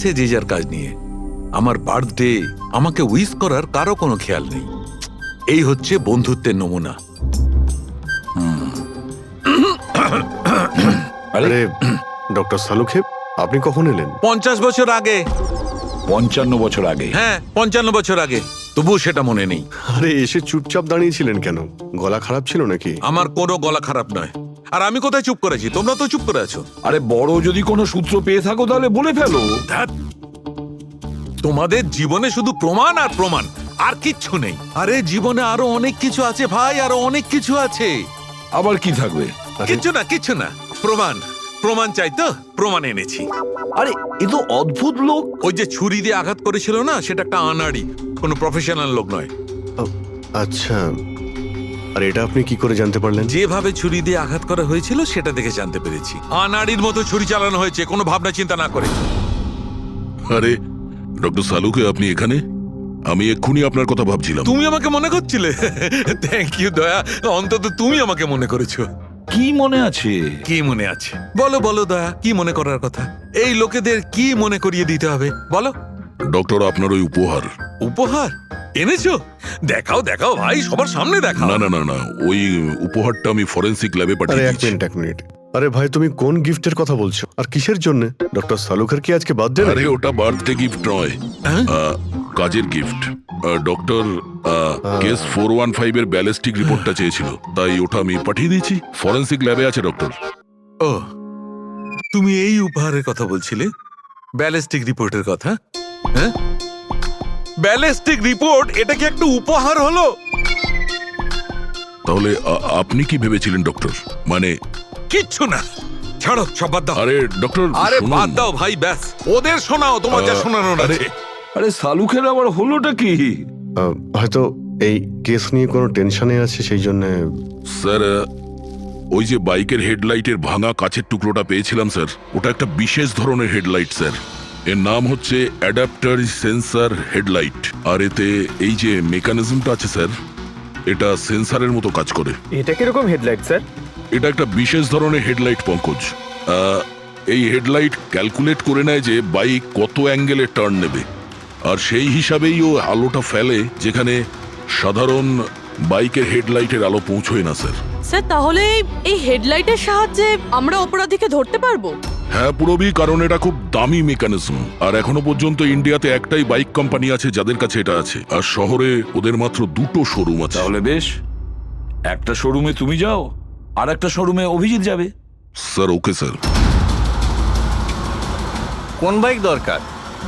সে যে যার কাজ নিয়ে। আমার বার্থডে আমাকে উইশ করার কারো কোনো খেয়াল নেই। এই হচ্ছে বন্ধুত্বের নমুনা। আরে ডক্টর সালুখে, আপনি কখন এলেন? 50 বছর আগে। 55 বছর আগে। হ্যাঁ, 55 বছর আগে। তবুও সেটা মনে নেই। আরে এসে চুপচাপ দাঁড়িয়েছিলেন কেন? গলা খারাপ ছিল নাকি? আমার কোনো গলা খারাপ নয়। আর আমি কোথায় চুপ করেছি? তোমরা তো চুপ করে আছো। আরে বড় যদি কোনো সূত্র পেয়ে থাকো তাহলে বলে ফেলো। ধ্যাৎ, তোমাদের জীবনে শুধু প্রমাণ আর প্রমাণ, আর কিচ্ছু নেই। আরে জীবনে আরো অনেক কিছু আছে ভাই, আরো অনেক কিছু আছে। আবার কি থাকবে? কিচ্ছু না। প্রমাণ প্রমাণ চাই তো, প্রমাণ এনেছি। আরে এ তো অদ্ভুত লোক। ওই যে ছুরি দিয়ে আঘাত করেছিল না, সেটা একটা আনাড়ি, কোনো প্রফেশনাল লোক নয়। আচ্ছা, আর এটা আপনি কি করে জানতে পারলেন? যেভাবে ছুরি দিয়ে আঘাত করা হয়েছিল সেটা দেখে জানতে পেরেছি। আনাড়ির মতো ছুরি চালানো হয়েছে, কোনো ভাবনা চিন্তা না করে। আরে ডক্টর সালুকে, আপনি এখানে? আমি এক্ষুনি আপনার কথা ভাবছিলাম। তুমি আমাকে মনে করছিলে? থ্যাংক ইউ দয়া, অন্তত তুমি আমাকে মনে করেছো। কি মনে আছে? কি মনে আছে? বলো বলো দয়া, কি মনে করার কথা? এই লোকেদের কি মনে করিয়ে দিতে হবে বলো। ডক্টর, আপনার ওই উপহার। উপহার এনেছো? দেখাও দেখাও ভাই, সবার সামনে দেখাও। না না না না, ওই উপহারটা আমি ফরেন্সিক ল্যাবে আরে পাঠিয়ে এক দিয়েছি। মিনিট এক মিনিট। আরে ভাই, তুমি কোন গিফটের কথা বলছো আর কিসের জন্য? ডক্টর সালুখের কি আজকে বার্থডে? আরে ওটা বার্থডে গিফট নয়, হ্যাঁ? কাজের গিফট। ডক্টর কেস 415 এর ব্যালিস্টিক রিপোর্টটা চেয়েছিল, তাই ওটা আমি পাঠিয়ে দিয়েছি। ফরেন্সিক ল্যাবে আছে ডক্টর। ও, তুমি এই উপহারের কথা বলছিলে? ব্যালিস্টিক রিপোর্টের কথা? হ্যাঁ, ব্যালিস্টিক রিপোর্ট, এটা কি একটা উপহার হলো? তাহলে আপনি কি ভেবেছিলেন ডক্টর? মানে কিচ্ছু না, ছাড়ো সব বাদ দাও। আরে ডক্টর, আরে শুনুন। বাদ দাও ভাই, ব্যাস ওদের শোনাও, তোমার যা শোনানোর আরে, আছে। আরে সালুখের আবার হলোটা কি? হয়তো এই কেস নিয়ে কোনো টেনশনে আছে, সেই জন্য। স্যার, ওই যে বাইকের হেডলাইটের ভাঙা কাচের টুকরোটা পেয়েছিলাম স্যার, ওটা একটা বিশেষ ধরনের হেডলাইট স্যার। এর নাম হচ্ছে অ্যাডাপ্টার সেন্সর হেডলাইট। আর এতে এই যে মেকানিজমটা আছে স্যার, এটা সেন্সরের মতো কাজ করে। এটা কিরকম হেডলাইট স্যার? এটা একটা বিশেষ ধরনের হেডলাইট পঙ্কজ। এই হেডলাইট ক্যালকুলেট করে নেয় যে বাইক কত অ্যাঙ্গেলে টার্ন নেবে, আর সেই হিসাবেই ও আলোটা ফেলে যেখানে সাধারণ বাইকের হেডলাইটের আলো পৌঁছয় না স্যার। স্যার, তাহলে এই হেডলাইটের সাহায্যে আমরা অপরাধীকে ধরতে পারবো? হ্যাঁ পুরবি, কারণ এটা খুব দামি মেকানিজম। আর এখনো পর্যন্ত ইন্ডিয়াতে একটাই বাইক কোম্পানি আছে যাদের কাছে এটা আছে, আর শহরে ওদের মাত্র 2টো শোরুম আছে। তাহলে বেশ, একটা শোরুমে তুমি যাও আর একটা শোরুমে অভিজিৎ যাবে। Sir okay sir. কোন বাইক দরকার?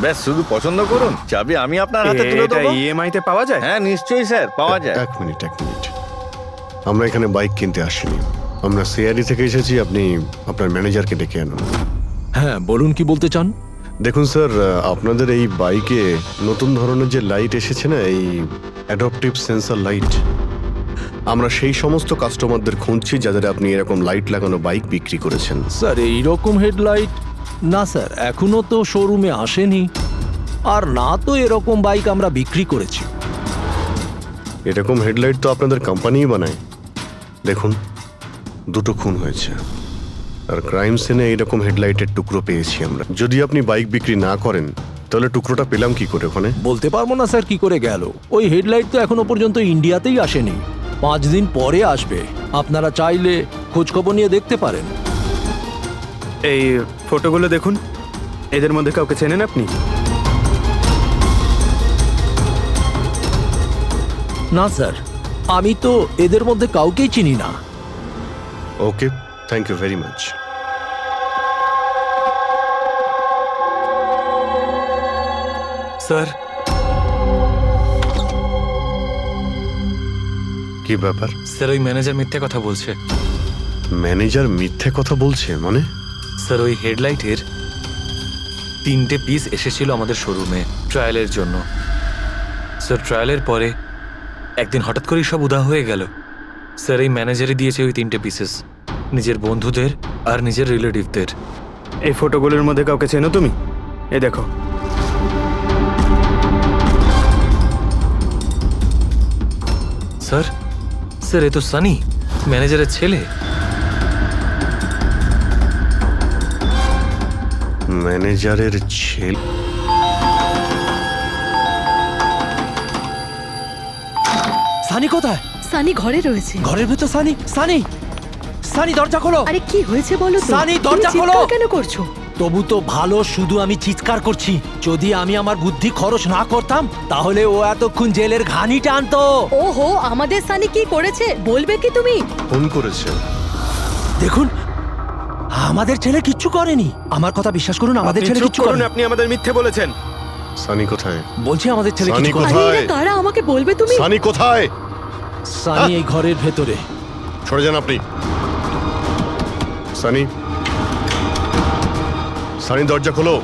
ব্যাস শুধু পছন্দ করুন, চাবি আমি আপনার হাতে তুলে এটা দেবো। ইএমআই তে পাওয়া যায়? হ্যাঁ নিশ্চয়ই স্যার, পাওয়া যায়। এক মিনিট। আমরা এখানে বাইক কিনতে আসিনি, আমরা সিআইডি থেকে এসেছি। আপনি আপনার ম্যানেজারকে ডেকে আনুন। হ্যাঁ, বলুন কি বলতে চান? দেখুন স্যার, আপনাদের এই বাইকে নতুন ধরনের যে লাইট এসেছে না, এই অ্যাডাপটিভ সেন্সর লাইট, আমরা সেই সমস্ত কাস্টমারদের খুঁজছি যাদের আপনি এরকম লাইট লাগানো বাইক বিক্রি করেছেন। স্যার, এইরকম হেডলাইট না স্যার, এখনো তো শোরুমে আসেনি, আর না তো এরকম বাইক আমরা বিক্রি করেছি। এরকম হেডলাইট তো আপনাদের কোম্পানিই বানায়। দেখুন, 2টো খুন হয়েছে, আর ক্রাইম সিনে এইরকম হেডলাইটের টুকরো পেয়েছি আমরা। যদি আপনি বাইক বিক্রি না করেন তাহলে টুকরোটা পেলাম কি করে ওখানে? বলতে পারবো না স্যার কি করে গেল। ওই হেডলাইট তো এখনো পর্যন্ত ইন্ডিয়াতেই আসেনি, 5 দিন পরে আসবে। আপনারা চাইলে খোঁজখবর নিয়ে দেখতে পারেন। এই ফটোগুলো দেখুন, এদের মধ্যে কাউকে চেনেন আপনি? না স্যার, আমি তো এদের মধ্যে কাউকেই চিনি না। Okay, thank you very much. Sir, কি ব্যাপার? স্যার, ওই ম্যানেজার মিথ্যে কথা বলছে। ম্যানেজার মিথ্যে কথা বলছে মানে? স্যার, ওই হেডলাইটের 3টে পিস এসেছিল আমাদের শোরুমে ট্রায়ালের জন্য। স্যার, ট্রায়ালের পরে একদিন হঠাৎ করেই সব উধাও হয়ে গেল। স্যার, এই ম্যানেজারই দিয়েছে ওই 3টে পিসেস, নিজের বন্ধুদের আর নিজের রিলেটিভদের। এই ফটোগুলোর মধ্যে কাউকে চেনো তুমি? এই দেখো। স্যার, স্যার, এ তো সানি, ম্যানেজারের ছেলে। ম্যানেজারের ছেলে? সানি কোথায়? সানি ঘরে রয়েছে। ঘরের ভেতর সানি? সানি, সানি দরজা খোলো। আরে কি হয়েছে বলো তো? সানি, তুমি দরজা খোলো। চিৎকার কেন করছো? তবু তো ভালো, শুধু আমি চিৎকার করছি। যদি আমি আমার বুদ্ধি খরচ না করতাম তাহলে ও এতক্ষণ জেলের ঘানি টানতো। ওহো, আমাদের সানি কি করেছে বলবে কি তুমি? ফোন করেছে। দেখুন, আমাদের ছেলে কিচ্ছু করেনি। আমার কথা বিশ্বাস করুন, আমাদের আপনি ছেলে চুপ কিচ্ছু করুন, করেনি। আপনি আমাদের মিথ্যে বলেছেন। সানি কোথায়? বলছি আমাদের ছেলে সানি কিছু করেনি। কোথায়? আরে এরা কারা আমাকে বলবে তুমি? সানি কোথায়? সানি এই ঘরের ভেতরে। সরে যান আপনি। সানি, সানি দরজা খোলো।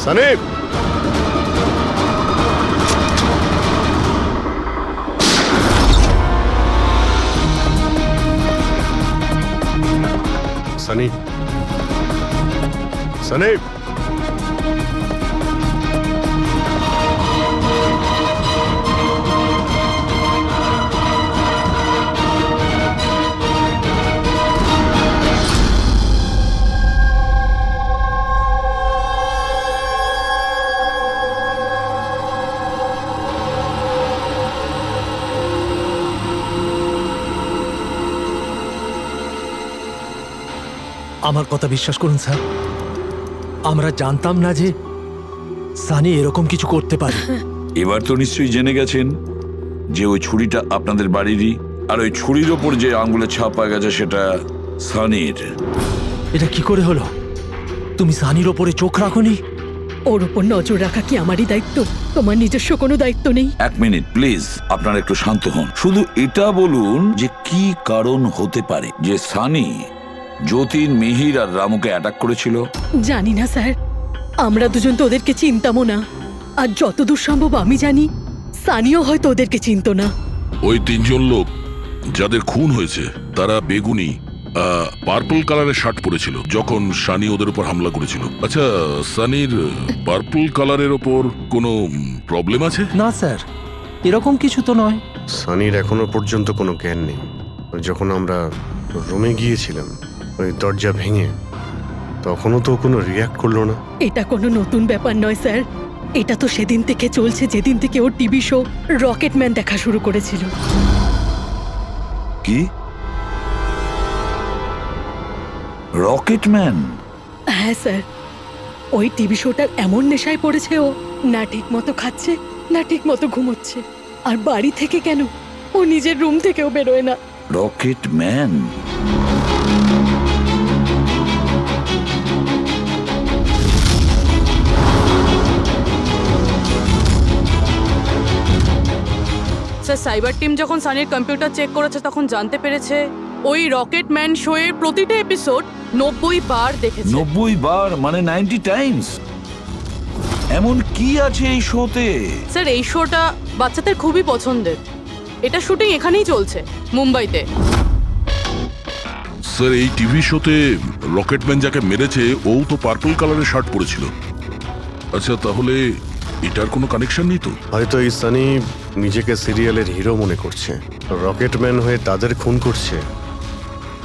সানি, সানি, সানি। আমার কথা বিশ্বাস করুন স্যার, আমরা জানতাম না যে সানি এরকম কিছু করতে পারে। এবার তো নিশ্চয়ই জেনে গেছেন যে ওই ছুরিটা আপনাদের বাড়িরই, আর ওই ছুরির ওপর যে আঙ্গুলের ছাপ পাওয়া গেছে সেটা সানির। এটা কি করে হলো? তুমি সানির ওপরে চোখ রাখোনি? ওর উপর নজর রাখা কি আমারই দায়িত্ব? তোমার নিজস্ব কোনো দায়িত্ব নেই? এক মিনিট প্লিজ, আপনারা একটু শান্ত হন। শুধু এটা বলুন যে কি কারণ হতে পারে যে সানি যতীন, মিহির আর রামুকে অ্যাটাক করেছিল। জানি না স্যার, আমরা দুজন তো ওদেরকে চিনতামও না। আর যতদূর সম্ভব আমি জানি সানিও হয়তো ওদেরকে চিনতো না। ওই তিনজন লোক যাদের খুন হয়েছে তারা বেগুনি পার্পল কালারের শার্ট পরেছিল যখন সানি ওদের উপর হামলা করেছিল। আচ্ছা, সানির পার্পল কালারের ওপর কোনো প্রবলেম আছে? না স্যার, এরকম কিছু তো নয়। সানির এখনো পর্যন্ত কোনো জ্ঞান নেই। যখন আমরা রুমে গিয়েছিলাম ওই দরজা ভেঙে, তখনও তো কোনো রিয়াক্ট করলো না। এটা কোনো নতুন ব্যাপার নয় স্যার, এটা তো সেদিন থেকে চলছে যেদিন থেকে ওর টিভি শো রকেটম্যান দেখা শুরু করেছিল। কি? রকেটম্যান? হ্যাঁ স্যার, ওই টিভি শোটার এমন নেশায় পড়েছে ও, না ঠিক মতো খাচ্ছে না ঠিক মতো ঘুমোচ্ছে। আর বাড়ি থেকে কেন, ও নিজের রুম থেকেও বেরোয় না। রকেটম্যান? স্যার, সাইবার টিম যখন সানির কম্পিউটার চেক করেছে তখন জানতে পেরেছে ওই রকেটম্যান শো এর প্রতিটা এপিসোড 90 বার দেখেছে। 90 বার মানে 90 টাইমস? এমন কি আছে এই শোতে? স্যার, এই শোটা বাচ্চাদের খুবই পছন্দের। এটা শুটিং এখানেই চলছে, মুম্বাইতে। স্যার, এই টিভি শোতে রকেটম্যান যাকে মেরেছে ও তো পার্পল কালারের শার্ট পরেছিল। আচ্ছা, তাহলে এটার কোনো কানেকশন নেই তো? হয়তো এই সানি নিজেকে সিরিয়ালের হিরো মনে করছে, রকেটম্যান হয়ে তাদের খুন করছে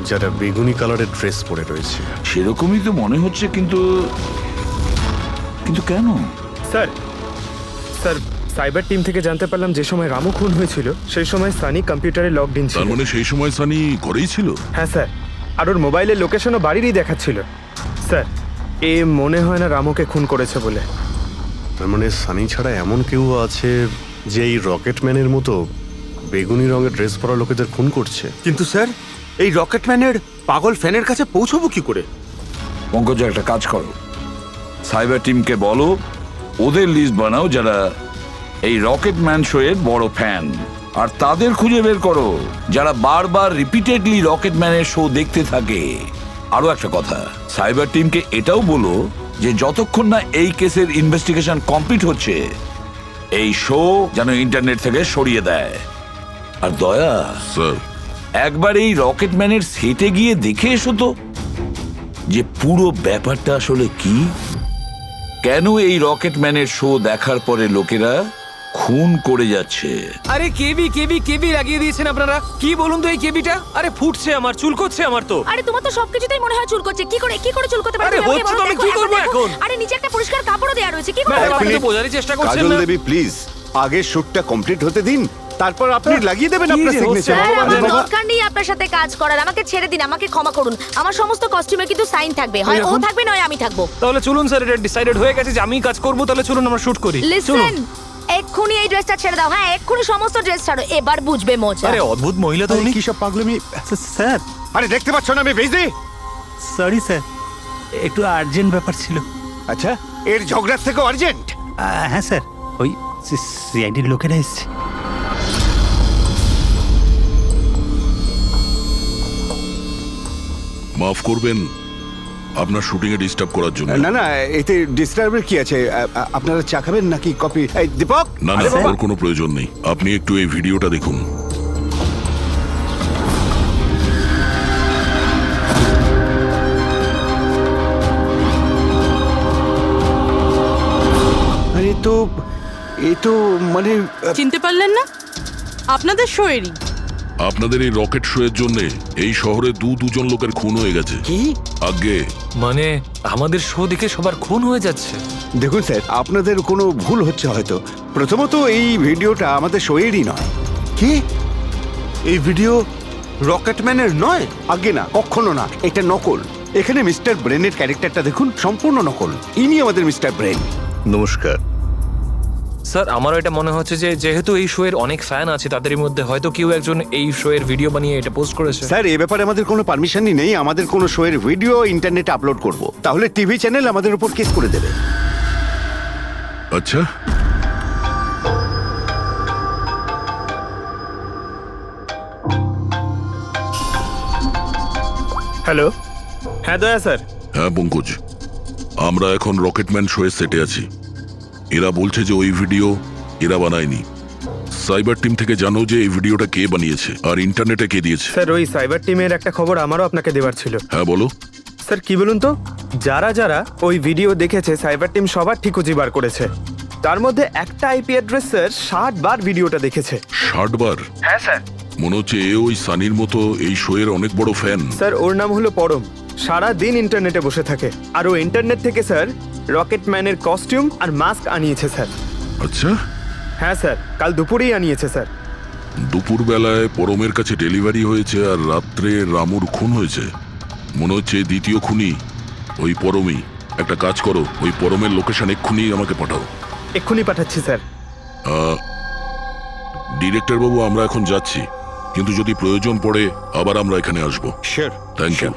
যারা বেগুনি কালারের ড্রেস পরে রয়েছে। সেরকমই তো মনে হচ্ছে, কিন্তু কিন্তু কেন? স্যার, স্যার, সাইবার টিম থেকে জানতে পারলাম যে সময় রামু খুন হয়েছিল সেই সময় সানি কম্পিউটারে লগড ইন ছিল। তার মানে সেই সময় সানি ঘরেই ছিল? হ্যাঁ স্যার, আর ওর মোবাইলের লোকেশনও বাড়িরই দেখাচ্ছিল। স্যার, এ মনে হয় না রামুকে খুন করেছে বলে। তার মানে সানি ছাড়া এমন কেউ আছে যে এই রকেটম্যানের মতো বেগুনি রঙের ড্রেস পরা লোকেদের খুন করছে। কিন্তু স্যার, এই রকেটম্যানের পাগল ফ্যানের কাছে পৌঁছবো কি করে? পঙ্কজ, একটা কাজ করো, সাইবার টিমকে বলো ওদের লিস্ট বানাও যারা এই রকেটম্যান শো এর বড় ফ্যান, আর তাদের খুঁজে বের করো যারা বারবার রিপিটেডলি রকেটম্যানের শো দেখতে থাকে। আরো একটা কথা, সাইবার টিমকে এটাও বলো যে যতক্ষণ না এই কেসের ইনভেস্টিগেশন কমপ্লিট হচ্ছে এই শো যেন ইন্টারনেট থেকে সরিয়ে দেয়। আর দয়া, স্যার, একবার এই রকেটম্যানের সেটে গিয়ে দেখে এসো তো যে পুরো ব্যাপারটা আসলে কি, কেন এই রকেটম্যানের শো দেখার পরে লোকেরা খুন করে যাচ্ছে। আরে কেবি কেবি কেবি লাগিয়ে দিয়েছেন আপনারা। কি বলুন তো এই কেবিটা? আরে ফুটছে, আমার চুল করছে আমার তো। আরে তোমার তো সবকিছুতেই মনে হয় চুল করছে। কি করে চুল করতে পারে? আরে তুমি আমাকে হচ্ছে তো, বলো, আমি দেখো, কি একবার করবো দেখো। এখন? আরে নিচে একটা পরিষ্কার কাপড়ও দেয়া রয়েছে, কি করে? ম্যাডাম, আপনি তো বোঝারই চেষ্টা করছেন কাজল না। দেবী প্লিজ, আগে শুটটা কমপ্লিট হতে দিন, তারপর আপনি লাগিয়ে দেবেন আপনার সিগনেচার। স্যার আমার দরকার নেই আপনার সাথে কাজ করার, আমাকে ছেড়ে দিন, আমাকে ক্ষমা করুন। আমার সমস্ত কস্টিউমে কিন্তু সাইন থাকবে, হয় ও থাকবে নয় আমি থাকবো। তাহলে চলুন স্যার, এটা ডিসাইডেড হয়ে গেছে যে আমি কাজ করব, তাহলে চলুন আমরা শুট করি। লিসেন, এক্ষুনি এই ড্রেসটা ছেড়ে দাও। হ্যাঁ এক্ষুনি সমস্ত ড্রেস ছাড়ো, এবার বুঝবে মজা। আরে অদ্ভুত মহিলা তো উনি। কি সব পাগলামি স্যার? আরে দেখতে পাচ্ছ না আমি বিজি? সরি স্যার, একটু আর্জেন্ট ব্যাপার ছিল। আচ্ছা, এর ঝগড়ার থেকে আর্জেন্ট? হ্যাঁ স্যার, ওই সিআইডির লোকেরা এসছে। মাফ করবেন আপনার শুটিং এ ডিস্টার্ব করার জন্য। না না, এতে ডিস্টার্বের কি আছে? আপনারা চা খাবেন নাকি কফি? এই দীপক, না না, ওর কোনো প্রয়োজন নেই। আপনি একটু এই ভিডিওটা দেখুন। আরে তো এই তো মানে চিনতে পারলেন না? আপনাদের শোয়েরই। আপনাদের এই রকেট শো এর জন্য এই শহরে দুজন লোকের খুন হয়ে গেছে। কি? আগে মানে আমাদের শো দেখে সবার খুন হয়ে যাচ্ছে। দেখুন স্যার, আপনাদের কোনো ভুল হচ্ছে হয়তো। প্রথমত এই ভিডিওটা আমাদের শোয়েরই নয়। কি? এই ভিডিও রকেটম্যানের নয়? আগে না, কখনো না, এটা নকল। এখানে মিস্টার ব্রেনের ক্যারেক্টারটা দেখুন, সম্পূর্ণ নকল। ইনি আমাদের মিস্টার ব্রেন। নমস্কার। স্যার আমারও এটা মনে হচ্ছে যে যেহেতু এই শো এর অনেক ফ্যান আছে, তাদের মধ্যে হয়তো কেউ একজন এই শো এর ভিডিও বানিয়ে এটা পোস্ট করেছে। স্যার এ ব্যাপারে আমাদের কোনো পারমিশনই নেই। আমাদের কোনো শোয়ের ভিডিও ইন্টারনেটে আপলোড করব, তাহলে টিভি চ্যানেল আমাদের উপর কেস করে দেবে। আচ্ছা, হ্যালো, হ্যাঁ দয়া স্যার। হ্যাঁ পঙ্কজ, আমরা এখন রকেটম্যান শো এর সেটে আছি। এরা বলছে যে ওই ভিডিও এরা বানায়নি। সাইবার টিম থেকে জানো যে এই ভিডিওটা কে বানিয়েছে আর ইন্টারনেটে কে দিয়েছে? স্যার ওই সাইবার টিমের একটা খবর আমারও আপনাকে দেওয়ার ছিল। হ্যাঁ বলো। স্যার কি বলুন তো, যারা যারা ওই ভিডিও দেখেছে সাইবার টিম সবার ঠিকুজি বার করেছে। তার মধ্যে একটা আইপি অ্যাড্রেস স্যার 60 বার ভিডিওটা দেখেছে। 60 বার? হ্যাঁ স্যার। মনে হচ্ছে এ ওই সানির মতো এই শো এর অনেক বড় ফ্যান। স্যার ওর নাম হলো পরম, সারা দিন ইন্টারনেটে বসে থাকে। আর ও ইন্টারনেট থেকে স্যার রকেটম্যানের কস্টিউম আর মাস্ক আনিয়েছে স্যার। আচ্ছা, হ্যাঁ স্যার, কাল দুপুরেই আনিয়েছে স্যার। দুপুর বেলায় পরমের কাছে ডেলিভারি হয়েছে আর রাত্রে রামুর খুন হয়েছে। মনে হচ্ছে দ্বিতীয় খুনি ওই পরমই। একটা কাজ করো, ওই পরমের লোকেশন এক্ষুনি আমাকে পাঠাও। এক্ষুনি পাঠাচ্ছি স্যার। ডিরেক্টর বাবু, আমরা এখন যাচ্ছি, কিন্তু যদি প্রয়োজন পড়ে আবার আমরা এখানে আসবো। Sure. Thank you.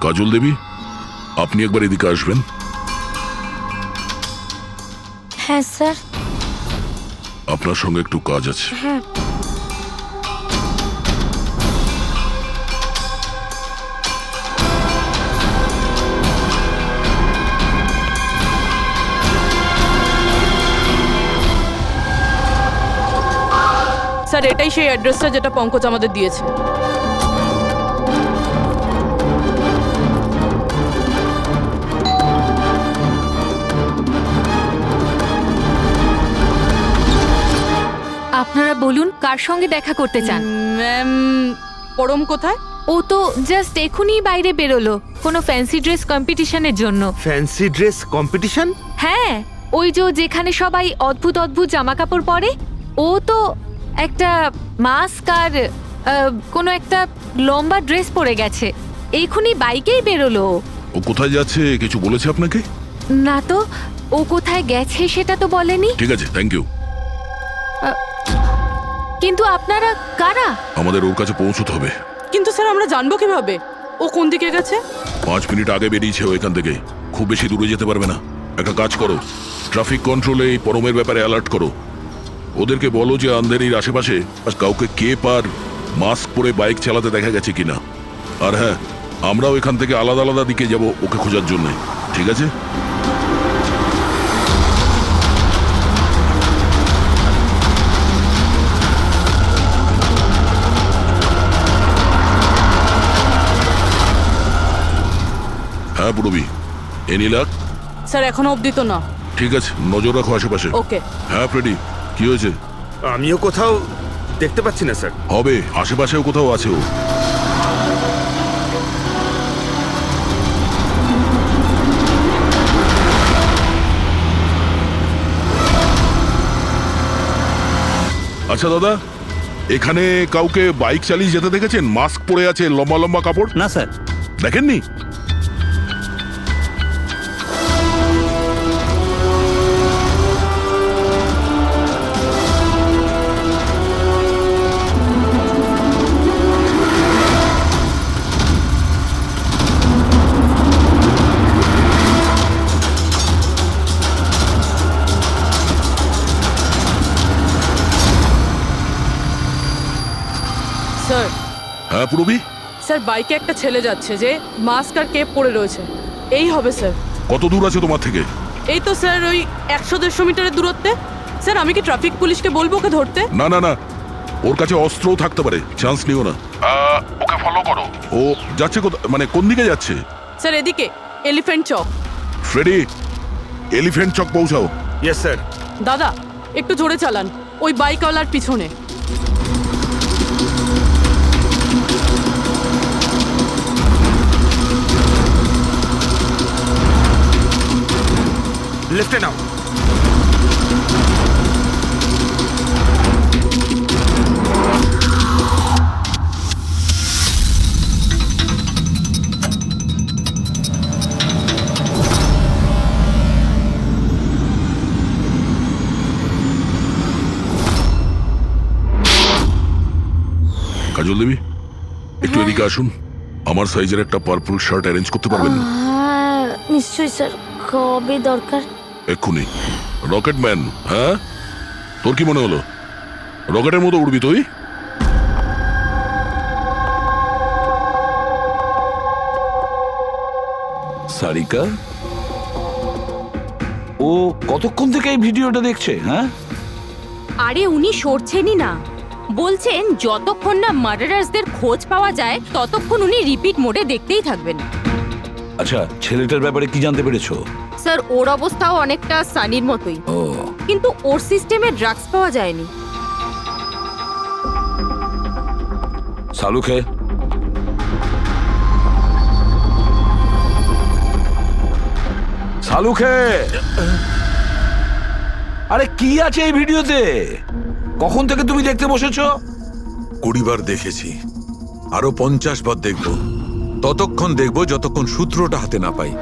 Kajal Devi, আপনি একবার এদিকে আসবেন। হ্যাঁ স্যার। আপনার সঙ্গে একটু কাজ আছে। হ্যাঁ। স্যার এটাই সেই অ্যাড্রেসটা যেটা পঙ্কজ আমাদের দিয়েছে। আপনারা বলুন কার সঙ্গে দেখা করতে চান? ম্যাম, পরম কোথায়? ও তো জাস্ট এখনই বাইরে বেরোলো কোনো ফ্যান্সি ড্রেস কম্পিটিশনের জন্য। Fancy dress competition? হ্যাঁ, ওই যে যেখানে সবাই অদ্ভুত অদ্ভুত জামা কাপড় পরে, ও তো একটা মাস্ক আর কোনো একটা লম্বা ড্রেস পরে গেছে। এখনই বাইকেই বেরোলো। ও কোথায় যাচ্ছে কিছু বলেছে আপনাকে? না তো, ও কোথায় গেছে সেটা তো বলেনি। ঠিক আছে, থ্যাংক ইউ। কিন্তু আপনারা কারা? আমাদের ওর কাছে পৌঁছতে হবে। কিন্তু স্যার আমরা জানবো কিভাবে ও কোন দিকে গেছে? 5 মিনিট আগে বেরিয়েছে ও এখান থেকে, খুব বেশি দূরে যেতে পারবে না। একটা কাজ করো, ট্রাফিক কন্ট্রোলে এই পরমের ব্যাপারে অ্যালার্ট করো। ওদেরকে বলো যে আন্ধেরির আশেপাশে কাউকে কেপ আর মাস্ক পরে বাইক চালাতে দেখা গেছে কিনা। আর হ্যাঁ, আমরাও এখান থেকে আলাদা আলাদা দিকে যাব ওকে খোঁজার জন্য। ঠিক আছে? হ্যাঁ পুরবি, এনিলাক। স্যার এখনো অবধি তো না। ঠিক আছে, নজর রাখো আশেপাশে। ওকে। হ্যাঁ ফ্রেডি, কি হয়েছে? আমিও কোথাও দেখতে পাচ্ছি না স্যার। হবে, আশেপাশেও কোথাও আছে ও। আচ্ছা দাদা, এখানে কাউকে বাইক চালিয়ে যেতে দেখেছেন? মাস্ক পরে আছে, লম্বা লম্বা কাপড়? না স্যার। দেখেননি? স্যার হ্যাঁ পুরবি, স্যার বাইকে একটা ছেলে যাচ্ছে যে মাস্ক আর কেপ পরে রয়েছে। এই হবে স্যার। কত দূর আছে তোমার থেকে? এই তো স্যার ওই 100-150 মিটারের দূরত্বে। স্যার আমি কি ট্রাফিক পুলিশকে বলবো ওকে ধরতে? না না না, ওর কাছে অস্ত্রও থাকতে পারে, চান্স নিও না। ওকে ফলো করো। ও যাচ্ছে মানে কোন দিকে যাচ্ছে? স্যার এদিকে Elephant Chowk. Freddy, Elephant Chowk পৌঁছাও। Yes sir. দাদা একটু জোরে চালান, ওই বাইকওয়ালার পিছনে। লেফটে নাও। কাজল দেবী, একটু এদিকে আসুন। আমার সাইজের একটা পার্পল শার্ট অ্যারেঞ্জ করতে পারবেন? হ্যাঁ নিশ্চয়ই স্যার। কবে দরকার? এক্ষুনি। রকেটম্যান, হ্যাঁ? তোর কি মনে হলো রকেটের মতো উড়বি তুই? সারিকা, ও কতক্ষণ থেকে এই ভিডিওটা দেখছে? হ্যাঁ, আরে উনি সরছেনই না, বলছেন যতক্ষণ না মার্ডারার্সদের খোঁজ পাওয়া যায় ততক্ষণ উনি রিপিট মোডে দেখতেই থাকবেন। আচ্ছা, ছেলেটার ব্যাপারে কি জানতে পেরেছো? স্যার ওর অবস্থাও অনেকটা সানির মতোই, ও, কিন্তু ওর সিস্টেমে ড্রাগস পাওয়া যায়নি। সালুকে, সালুকে, আরে কি আছে এই ভিডিওতে? কখন থেকে তুমি দেখতে বসেছো? 20 বার দেখেছি, আরো 50 বার দেখবো। ততক্ষণ দেখবো যতক্ষণ সূত্রটা হাতে না পাই।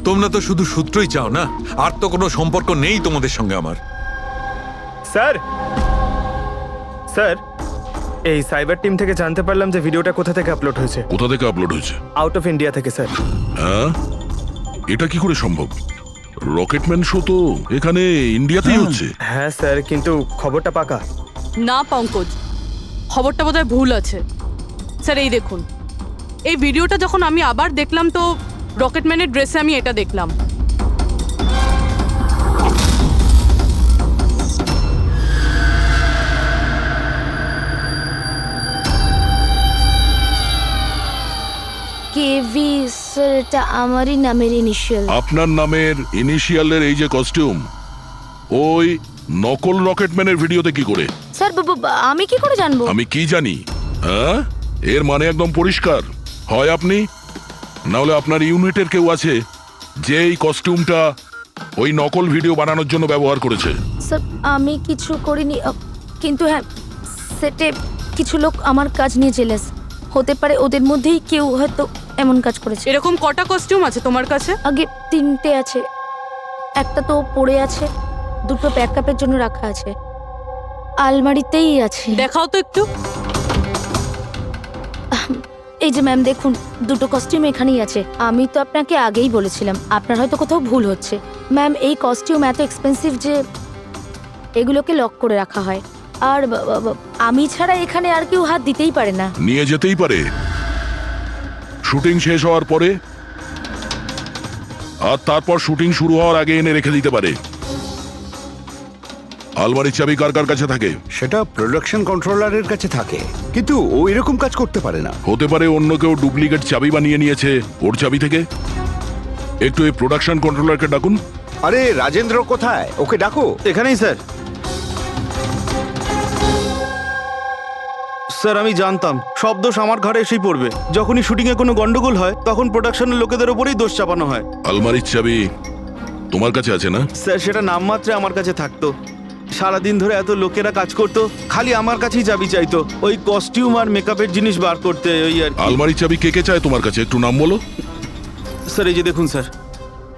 তোমরা তো শুধু সূত্রই চাও না, আর তো কোনো সম্পর্ক নেই তোমাদের সঙ্গে আমার। স্যার, স্যার এই সাইবার টিম থেকে জানতে পারলাম যে ভিডিওটা কোথা থেকে আপলোড হয়েছে। কোথা থেকে আপলোড হয়েছে? আউট অফ ইন্ডিয়া থেকে স্যার। হ্যাঁ, এটা কি করে সম্ভব? রকেটম্যান শো তো এখানে ইন্ডিয়াতেই হচ্ছে। হ্যাঁ স্যার, কিন্তু খবরটা পাকা। না পঙ্কজ, খবরটা বোধহয় ভুল আছে। স্যার এই দেখুন, এই ভিডিওটা যখন আমি আবার দেখলাম তো রকেটম্যানের ড্রেসে আমি এটা দেখলাম। কেভি স্যার, এটা আমারই নামের ইনিশিয়াল। আপনার নামের ইনিশিয়ালের এই যে কস্টিউম, ওই নকল রকেটম্যানের ভিডিওতে কি করে? স্যার আমি কি করে জানবো? আমি কি জানি? হ্যাঁ, এর মানে একদম পরিষ্কার, হয় আপনি না হলে আপনার ইউনিটের কেউ আছে যে এই কস্টিউমটা ওই নকল ভিডিও বানানোর জন্য ব্যবহার করেছে। স্যার আমি কিছু করিনি, কিন্তু হ্যাঁ সেটে কিছু লোক আমার কাজ নিয়ে জেলাস। হতে পারে ওদের মধ্যেই কেউ হয়তো এমন কাজ করেছে। এরকম কটা কস্টিউম আছে তোমার কাছে? আগে 3টে আছে, একটা তো পড়ে আছে, 2টো ব্যাকআপের জন্য রাখা আছে, আলমারিতেই আছে। দেখাও তো একটু। এই যে ম্যাম দেখুন, 2টো কস্টিউম এখানেই আছে। আমি তো আপনাকে আগেই বলেছিলাম, আপনার হয়তো কোথাও ভুল হচ্ছে। ম্যাম এই কস্টিউম এত এক্সপেন্সিভ যে এগুলোকে লক করে রাখা হয়, আর আমি ছাড়া এখানে আর কেউ হাত দিতেই পারে না। নিয়ে যেতেই পারে শুটিং শেষ হওয়ার পরে, আর তারপর শুটিং শুরু হওয়ার আগে এনে রেখে দিতে পারে। আলমারির চাবি কার কার কাছে থাকে? সেটা প্রোডাকশন কন্ট্রোলারের কাছে থাকে, কিন্তু ও এরকম কাজ করতে পারে না। হতে পারে অন্য কেউ ডুপ্লিকেট চাবি বানিয়ে নিয়েছে ওর চাবি থেকে। একটু এই প্রোডাকশন কন্ট্রোলারকে ডাকুন। আরে রাজেন্দ্র কোথায়? ওকে ডাকো। এখানেই স্যার। স্যার আমি জানতাম সব দোষ আমার ঘরে এসেই পড়বে। যখনই শুটিংয়ে কোনো গন্ডগোল হয় তখন প্রোডাকশনের লোকেদের ওপরেই দোষ চাপানো হয়। আলমারির চাবি তোমার কাছে আছে না? স্যার সেটা নামমাত্রে আমার কাছে থাকতো, সারাদিন ধরে এত লোকেরা কাজ করতো, খালি আমার কাছেই চাবি চাইতো ওই কস্টিউম আর মেকআপের জিনিস বার করতে, ওই আর কি। আলমারি চাবি কে কে চায় তোমার কাছে, একটু নাম বলো। স্যার এই যে দেখুন স্যার,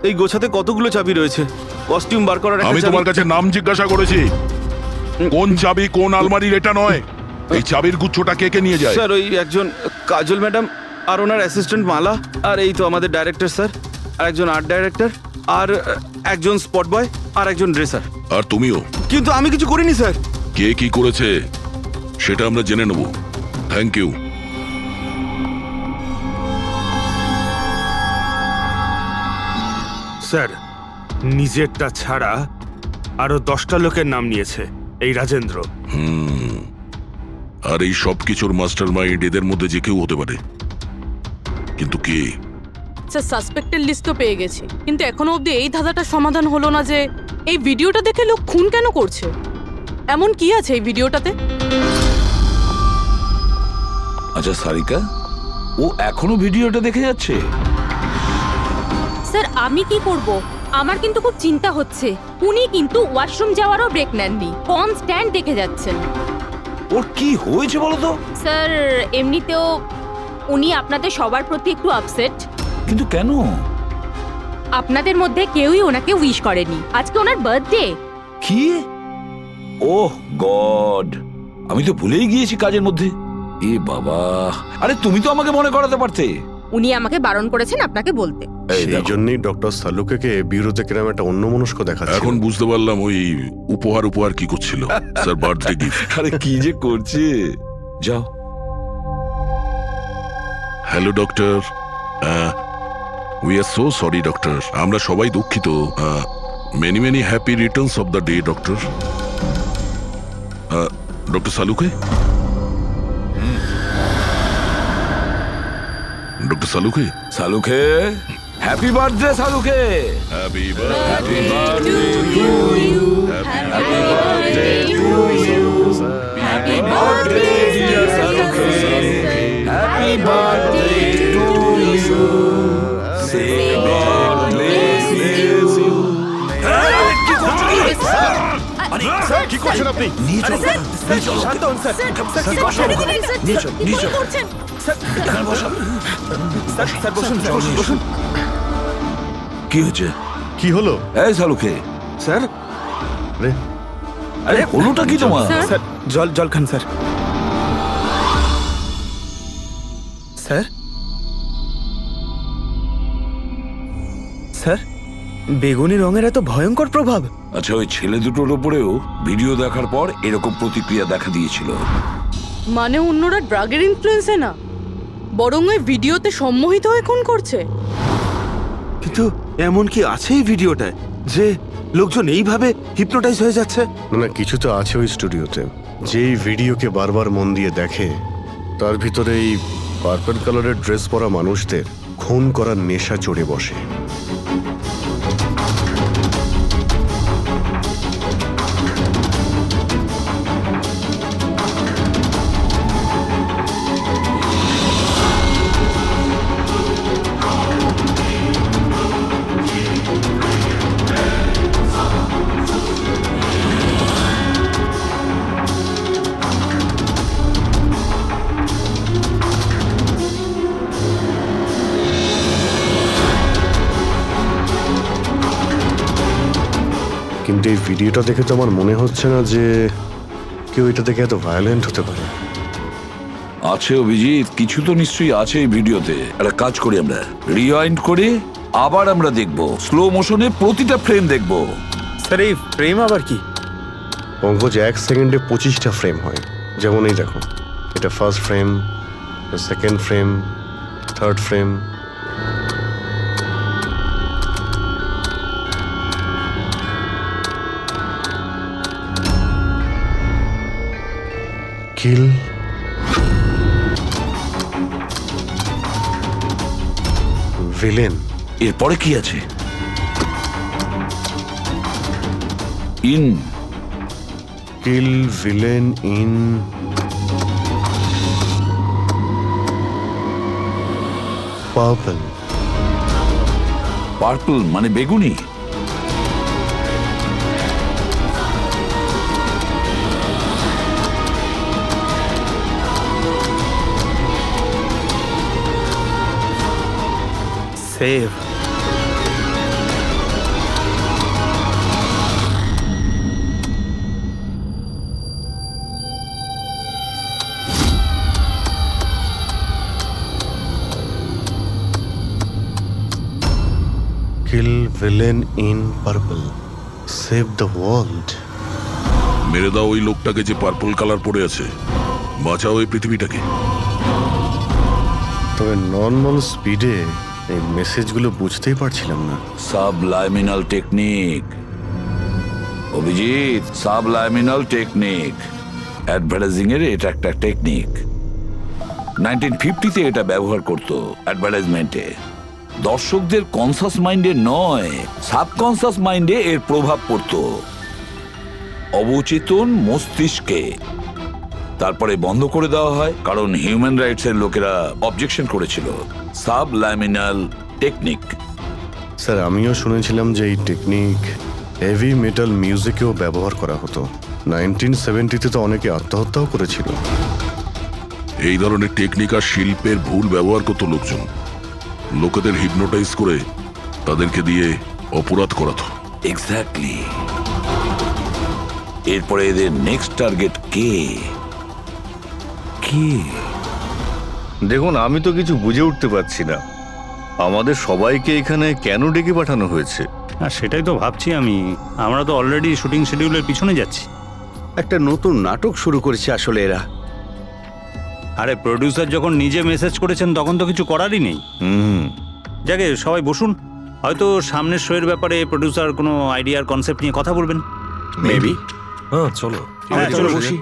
এই গোছাতে কতগুলো চাবি রয়েছে। কস্টিউম বার করার একটা আমি চাবি- তোমার কাছে নাম জিজ্ঞাসা করেছি, কোন চাবি কোন আলমারির এটা নয়। এই চাবির গুচ্ছটা কে কে নিয়ে যায়? স্যার ওই একজন কাজল ম্যাডাম আর ওনার অ্যাসিস্ট্যান্ট মালা, আর এই তো আমাদের ডাইরেক্টর স্যার, আর একজন আর্ট ডাইরেক্টর, আর একজন স্পট বয়, আর একজন ড্রেসার। আর তুমিও। কিন্তু আমি কিছু করিনি স্যার। কে কি করেছে সেটা আমরা জেনে নেব। Thank you. স্যার নিজেরটা ছাড়া আরো 10টা লোকের নাম নিয়েছে এই রাজেন্দ্র। আর এই সব কিছুর মাস্টার মাইন্ড এদের মধ্যে যে কেউ হতে পারে, কিন্তু কে? স্যার সাসপেক্টেড লিস্ট তো পেয়ে গেছি, কিন্তু এখনো অবধি এই ধাঁধাটার সমাধান হলো না যে এই ভিডিওটা দেখে লোক খুন কেন করছে। এমন কি আছে এই ভিডিওটাতে? আচ্ছা সারিকা, ও এখনো ভিডিওটা দেখে যাচ্ছে? স্যার আমি কি করব? আমার কিন্তু খুব চিন্তা হচ্ছে। উনি কিন্তু ওয়াশরুম যাওয়ারও ব্রেক নেননি, কনস্ট্যান্ট দেখে যাচ্ছেন। ওর কি হয়েছে বলো তো? স্যার এমনিতেও উনি আপনাদের সবার প্রতি একটু আপসেট। কিন্তু কেন? আপনাদের মধ্যে কেউই ওনাকে উইশ করেনি। আজকে ওনার বার্থডে। কি? ওহ গড, আমি তো ভুলেই গিয়েছি কাজের মধ্যে। এ বাবা, আরে তুমি তো আমাকে মনে করাতে পারতে। উনি আমাকে বারণ করেছেন আপনাকে বলতে। সেই জন্যই ডক্টর সালুকে বিউরোতে কিরম একটা অন্যমনস্ক দেখাচ্ছে। এখন বুঝতে পারলাম ওই উপহার কি করছিল। Sir birthday gift. আরে কি যে করছে। যাও। Hello doctor, we are so sorry doctor, আমরা সবাই দুঃখিত। Many many happy returns of the day doctor. Doctor Salunkhe, doctor Salunkhe, Salunkhe, happy birthday Salunkhe. Happy happy birthday to you, happy birthday to you, happy birthday dear Salunkhe, happy birthday to you, say God bless you. কি করছো কি? Sir কি করছেন আপনি? নিয়ে চলো, নিয়ে চলো, শান্ত হন স্যার। স্যার বসো, নিয়ে চলো, নিয়ে চলো, এখানে বসো। স্যার বসুন, স্যার বসুন। কি হচ্ছে? কি হলো? এই সালুকে, স্যার আরে আরে হলোটা কি তোমার? স্যার জল খান স্যার। স্যার স্যার বেগুনি রঙের এত ভয়ঙ্কর প্রভাব। আচ্ছা, ওই ছেলে দুটোর ওপরেও ভিডিও দেখার পর এরকম প্রতিক্রিয়া দেখা দিয়েছিল। মানে অন্যরা ড্রাগের ইনফ্লুয়েন্সে না, বরং ওই ভিডিওতে সম্মোহিত হয়ে খুন করছে। কিন্তু এমন কি আছে এই ভিডিওটায় যে লোকজন এইভাবে হিপনোটাইজ হয়ে যাচ্ছে? না কিছু তো আছে ওই স্টুডিওতে। যেই ভিডিওকে বারবার মন দিয়ে দেখে তার ভিতরে এই পার্পল কালারের ড্রেস পরা মানুষদের খুন করার নেশা চড়ে বসে। কিন্তু এই ভিডিওটা দেখে তো আমার মনে হচ্ছে না যে কেউ এটা দেখে এত ভায়োলেন্ট হতে পারে। আছে অভিজিৎ, কিছু তো নিশ্চয়ই আছে এই ভিডিওতে। একটা কাজ করি, আমরা রিওয়াইন্ড করে আবার আমরা দেখব, স্লো মোশনে প্রতিটা ফ্রেম দেখব। স্যার এই ফ্রেম আবার কি? পঙ্কজ 1 সেকেন্ডে 25টা ফ্রেম হয়। যেমন এই দেখো, এটা first frame, second frame, third frame. Kill, villain. এরপরে কি আছে? In, kill, villain, in, purple. Purple মানে বেগুনি। Save. Kill villain in purple, save the world. মেরে দাও ওই লোকটাকে যে পার্পল কালার পরে আছে, বাঁচাও এই পৃথিবীটাকে। তবে নর্মাল স্পিডে এই মেসেজগুলো বুঝতেই পারছিলাম না। সাবলাইমিনাল টেকনিক অভিজিৎ, সাবলাইমিনাল টেকনিক। অ্যাডভার্টাইজিং এর এটা একটা টেকনিক। 1950-তে এটা ব্যবহার করতো অ্যাডভার্টাইজমেন্টে। দর্শকদের কনসাস মাইন্ডে নয়, সাবকনসাস মাইন্ডে এর প্রভাব পড়তো, অবচেতন মস্তিষ্কে। তারপরে বন্ধ করে দেওয়া হয় কারণ হিউম্যান রাইটস এর লোকেরা অবজেকশন করেছিল। সাবলাইমিনাল টেকনিক। স্যার, আমিও শুনেছিলাম যে এই টেকনিক হেভি মেটাল মিউজিকেও ব্যবহার করা হতো। 1970-তে তো অনেকে আত্মহত্যাও করেছিল। এই ধরনের টেকনিক আর শিল্পের ভুল ব্যবহার করতো লোকজন। লোকেদের হিপনোটাইজ করে তাদেরকে দিয়ে অপরাধ করাতো। এক্স্যাক্টলি। এরপরে এদের নেক্সট টার্গেট কে? দেখুন, আমি তো কিছু বুঝে উঠতে পারছি না আমাদের সবাইকে এখানে কেন ডেকে পাঠানো হয়েছে। আর সেটাই তো ভাবছি আমি। আমরা তো অলরেডি শুটিং শিডিউলের পিছনে যাচ্ছি। একটা নতুন নাটক শুরু করেছে আসলে এরা। আরে প্রডিউসার যখন নিজে মেসেজ করেছেন তখন তো কিছু করারই নেই। যাকে সবাই বসুন, হয়তো সামনের শোয়ের ব্যাপারে প্রডিউসার কোনো আইডিয়ার কনসেপ্ট নিয়ে কথা বলবেন। মেবি। হ্যাঁ চলো। হ্যাঁ চলো বসি।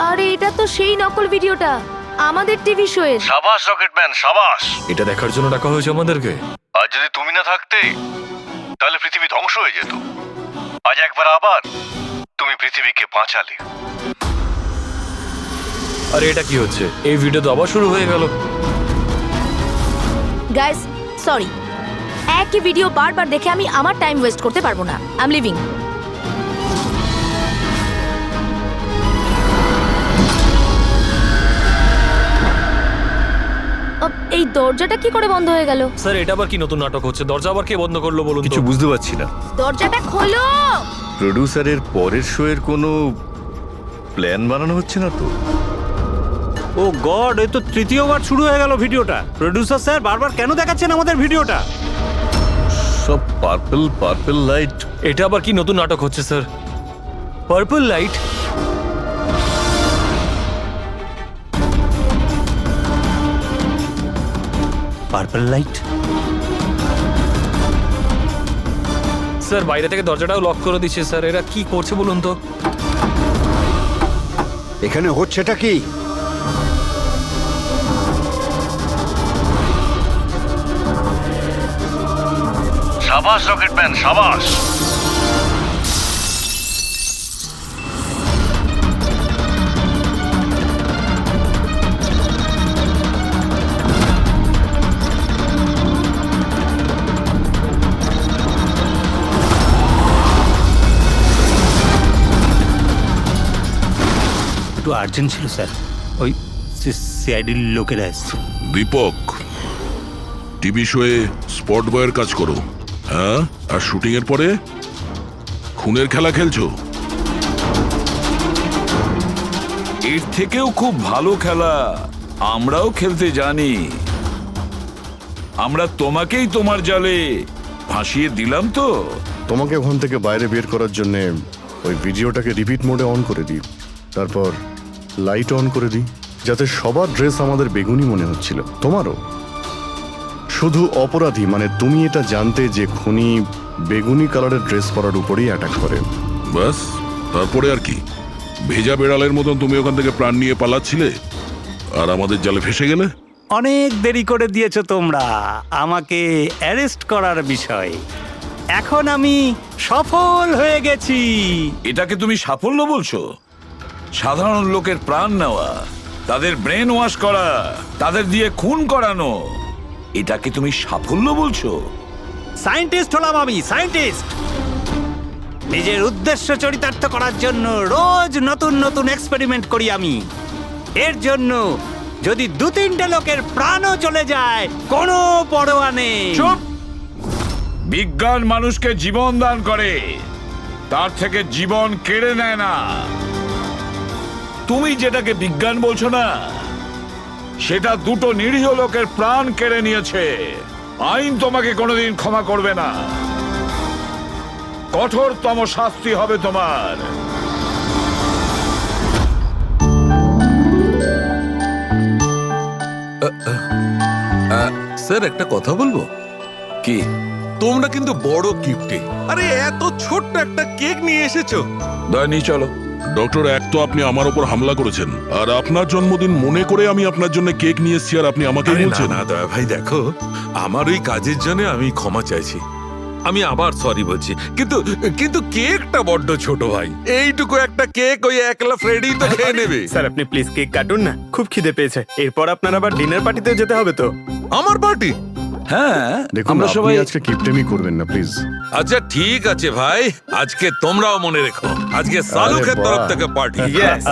আরে এটা তো সেই নকল ভিডিওটা আমাদের টিভি শোয়ের। সাবাস রকেটম্যান, সাবাস। এটা দেখার জন্য ডাকা হয়েছে আমাদেরকে। আর যদি তুমি না থাকতে তাহলে পৃথিবী ধ্বংস হয়ে যেত। আজ একবার আবার তুমি পৃথিবীকে বাঁচালে। আরে এটা কি হচ্ছে? এই ভিডিও তো আবার শুরু হয়ে গেল। গাইস সরি, একই ভিডিও বারবার দেখে আমি আমার টাইম ওয়েস্ট করতে পারবো না। I am living. এই দরজাটা কি করে বন্ধ হয়ে গেল? স্যার, এটা আবার কি নতুন নাটক হচ্ছে? দরজা আবার কে বন্ধ করলো বলুন তো? কিছু বুঝতে পারছি না। দরজাটা খোলো। প্রডিউসারের পরের শোয়ের কোনো প্ল্যান বানানো হচ্ছে না তো? ও গড, এই তো তৃতীয়বার শুরু হয়ে গেল ভিডিওটা। প্রডিউসার স্যার বারবার কেন দেখাচ্ছেন আমাদের ভিডিওটা? সব পার্পল লাইট। এটা আবার কি নতুন নাটক হচ্ছে sir? Purple light? Purple light? Sir, বাইরে থেকে দরজাটাও লক করে দিচ্ছে স্যার। এরা কি করছে বলুন তো? এখানে হচ্ছেটা কি? সাবাস রকেটম্যান, সাবাস। একটু আর্জেন্ট ছিল স্যার, ওই সিআইডির লোকেরা এসছে। দীপক, টিভি শোয়ে স্পট বয়ের কাজ করো, হ্যাঁ? আর শুটিং এর পরে খুনের খেলা খেলছো। এর থেকেও খুব ভালো খেলা আমরাও খেলতে জানি। আমরা তোমাকেই তোমার জালে ফাঁসিয়ে দিলাম তো। তোমাকে ওখান থেকে বাইরে বের করার জন্য ওই ভিডিওটাকে রিপিট মোডে অন করে দিই, তারপর লাইট অন করে দিই, যাতে সবার ড্রেস আমাদের বেগুনি মনে হচ্ছিল, তোমারও। শুধু অপরাধী মানে তুমি এটা জানতে যে খুনি বেগুনি কালারের ড্রেস পরার উপরেই অ্যাটাক করে। বাস, তারপরে আর কি? ভেজা বেড়ালের মতন তুমি ওখান থেকে প্রাণ নিয়ে পালাচ্ছিলে আর আমাদের জালে ফেসে গেলে। অনেক দেরি করে দিয়েছো তোমরা আমাকে অ্যারেস্ট করার বিষয়। এখন আমি সফল হয়ে গেছি। এটাকে তুমি সাফল্য বলছো? সাধারণ লোকের প্রাণ নেওয়া, তাদের ব্রেন ওয়াশ করা, তাদের দিয়ে খুন করানো, এটাকে তুমি সাফল্য বলছো? সায়েন্টিস্ট হলাম আমি, সায়েন্টিস্ট। নিজের উদ্দেশ্য চরিতার্থ করার জন্য রোজ নতুন নতুন এক্সপেরিমেন্ট করি আমি। এর জন্য যদি 2-3টে লোকের প্রাণও চলে যায় কোনো পরোয়া নেই। চুপ! বিজ্ঞান মানুষকে জীবন দান করে, তার থেকে জীবন কেড়ে নেয় না। তুমি যেটাকে বিজ্ঞান বলছো না, সেটা 2টো নিরীহ লোকের প্রাণ কেড়ে নিয়েছে। আইন তোমাকে কোনোদিন ক্ষমা করবে না। কঠোরতম শাস্তি হবে তোমার। স্যার একটা কথা বলবো কি? তোমরা কিন্তু বড় গিফটে, আরে এত ছোট্ট একটা কেক নিয়ে এসেছো। দয়া নিয়ে চলো। ডক্টর, এক তো আপনি আমার ওপর হামলা করেছেন, আর আপনার জন্মদিন মনে করে আমি আপনার জন্য কেক নিয়ে এসেছি, আর আপনি আমাকে আরে না বলছেন। না দয়া ভাই, দেখো আমার ওই কাজের জন্য আমি ক্ষমা চাইছি, আমি আবার সরি বলছি, কিন্তু কিন্তু কেকটা বড্ড ছোট ভাই। এইটুকু একটা কেক ওই একলা ফ্রেডি তো খেয়ে নেবে। স্যার আপনি প্লিজ কেক কাটুন না, খুব খিদে পেয়েছে। এরপর আপনার আবার ডিনার পার্টিতে যেতে হবে তো। আমার পার্টি? হ্যাঁ, দেখুন আমরা আপনি সবাই আজকে কিপটেমি করবেন না প্লিজ। আচ্ছা ঠিক আছে ভাই, আজকে তোমরাও মনে রেখো, আজকে সালুকের বাহ। তরফ থেকে party. Yes.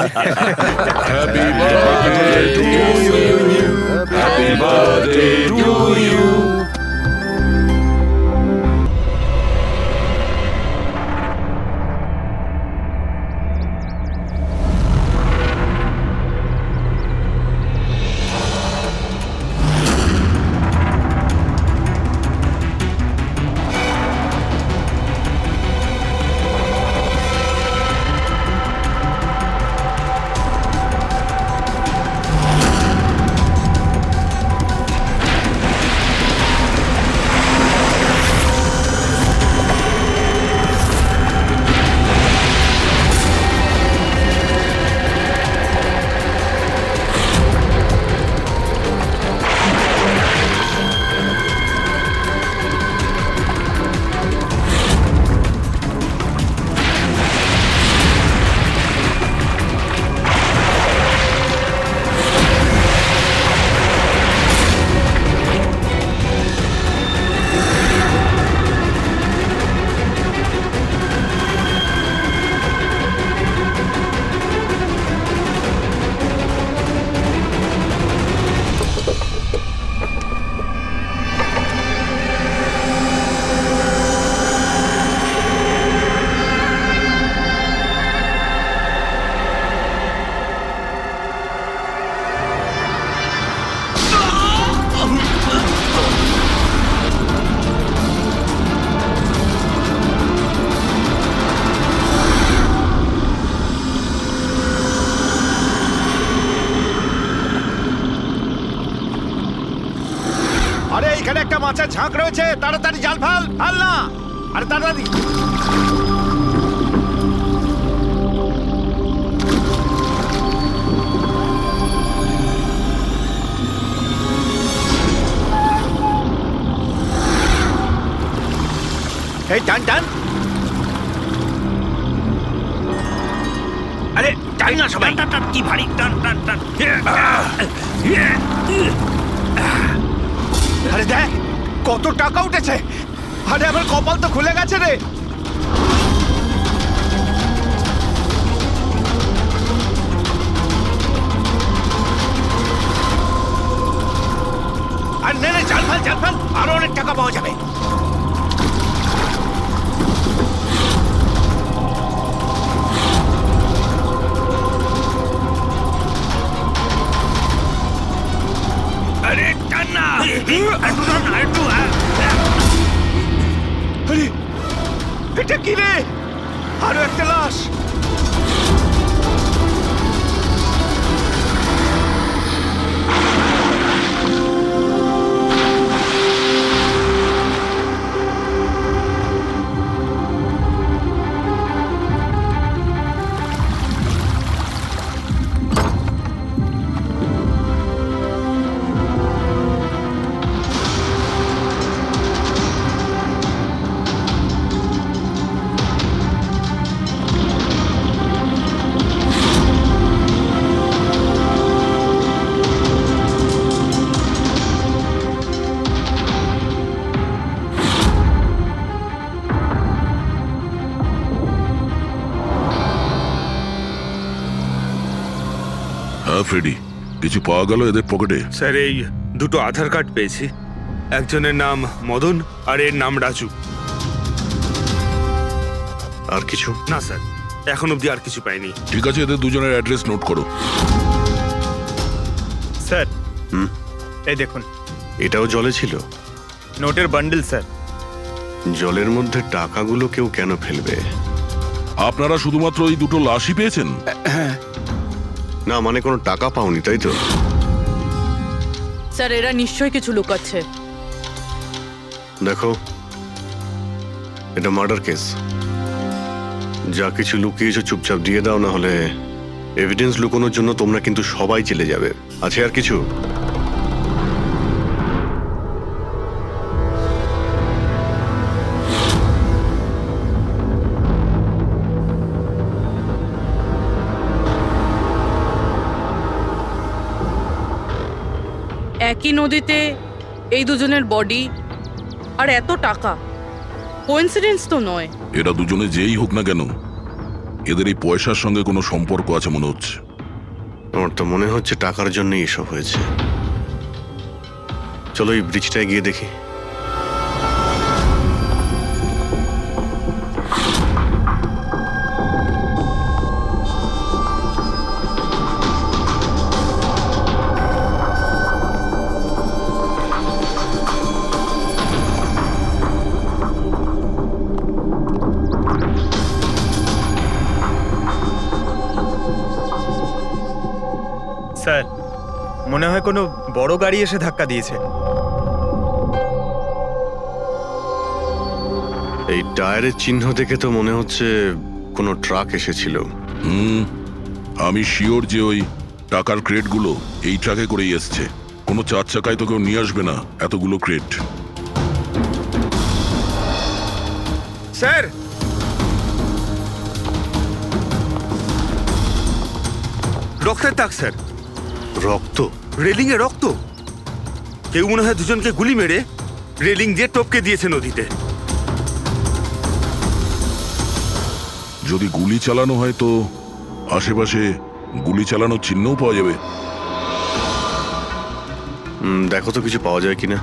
Happy birthday to you, happy birthday to you. আরে এখানে একটা মাছের ঝাঁক রয়েছে, তাড়াতাড়ি জাল ফাল ফাল না। আরে তাড়াতাড়ি। এই টান টান। আরে টান না সবাই। টান টান, কি ভারী টান টান টান। আরে দেখ কত টাকা উঠেছে। আরে আমার কপাল তো খুলে গেছে রে। আর নে নে, জাল ফাল, আরো অনেক টাকা পাওয়া যাবে। আরে টান না, একটু টান না, একটু। আরে হ্যাঁ ফ্রেডি, কিছু পাওয়া গেল এদের পকেটে? স্যার এই দুটো আধার কার্ড পেয়েছি, একজনের নাম মদন আর এর নাম রাজু। আর কিছু না স্যার, এখন অবধি আর কিছু পাইনি। ঠিক আছে, এদের দুজনের অ্যাড্রেস নোট করো। স্যার এই দেখুন, এটাও জলে ছিল? নোটের বান্ডেল স্যার। জলের মধ্যে টাকাগুলো কেউ কেন ফেলবে? আপনারা শুধুমাত্র ওই দুটো লাশই পেয়েছেন? না মানে কোনো টাকা পাওনি, তাই তো? স্যার এরা নিশ্চয়ই কিছু লুকাচ্ছে। দেখো, এটা মার্ডার কেস। যা কিছু লুকিয়েছো চুপচাপ দিয়ে দাও, না হলে এভিডেন্স লুকানোর জন্য তোমরা কিন্তু সবাই চলে যাবে। আছে আর কিছু? একই নদীতে এই দুজনের বডি আর এত টাকা, কোইন্সিডেন্স তো নয়। এরা দুজনে যেই হোক না কেন, এদের এই পয়সার সঙ্গে কোনো সম্পর্ক আছে মনে হচ্ছে। আমার তো মনে হচ্ছে টাকার জন্যই এসব হয়েছে। চলো এই ব্রিজটায় গিয়ে দেখি। স্যার মনে হয় কোনো বড় গাড়ি এসে ধাক্কা দিয়েছে। এই টায়ারের চিহ্ন দেখে তো মনে হচ্ছে কোনো ট্রাক এসেছিল। আমি শিওর যে ওই টাকার ক্রেটগুলো এই ট্রাকে করেই এসছে। কোনো চার চাকায় তো কেউ নিয়ে আসবে না এতগুলো ক্রেট। স্যার রক্তের দাগ স্যার। রক্ত? রেলিং এ রক্ত। কেউ মনে হয় দুজনকে গুলি মেরে রেলিং দিয়ে টপকে দিয়েছে নদীতে। যদি গুলি চালানো হয় তো আশেপাশে গুলি চালানোর চিহ্নও পাওয়া যাবে। দেখো তো কিছু পাওয়া যায় কিনা।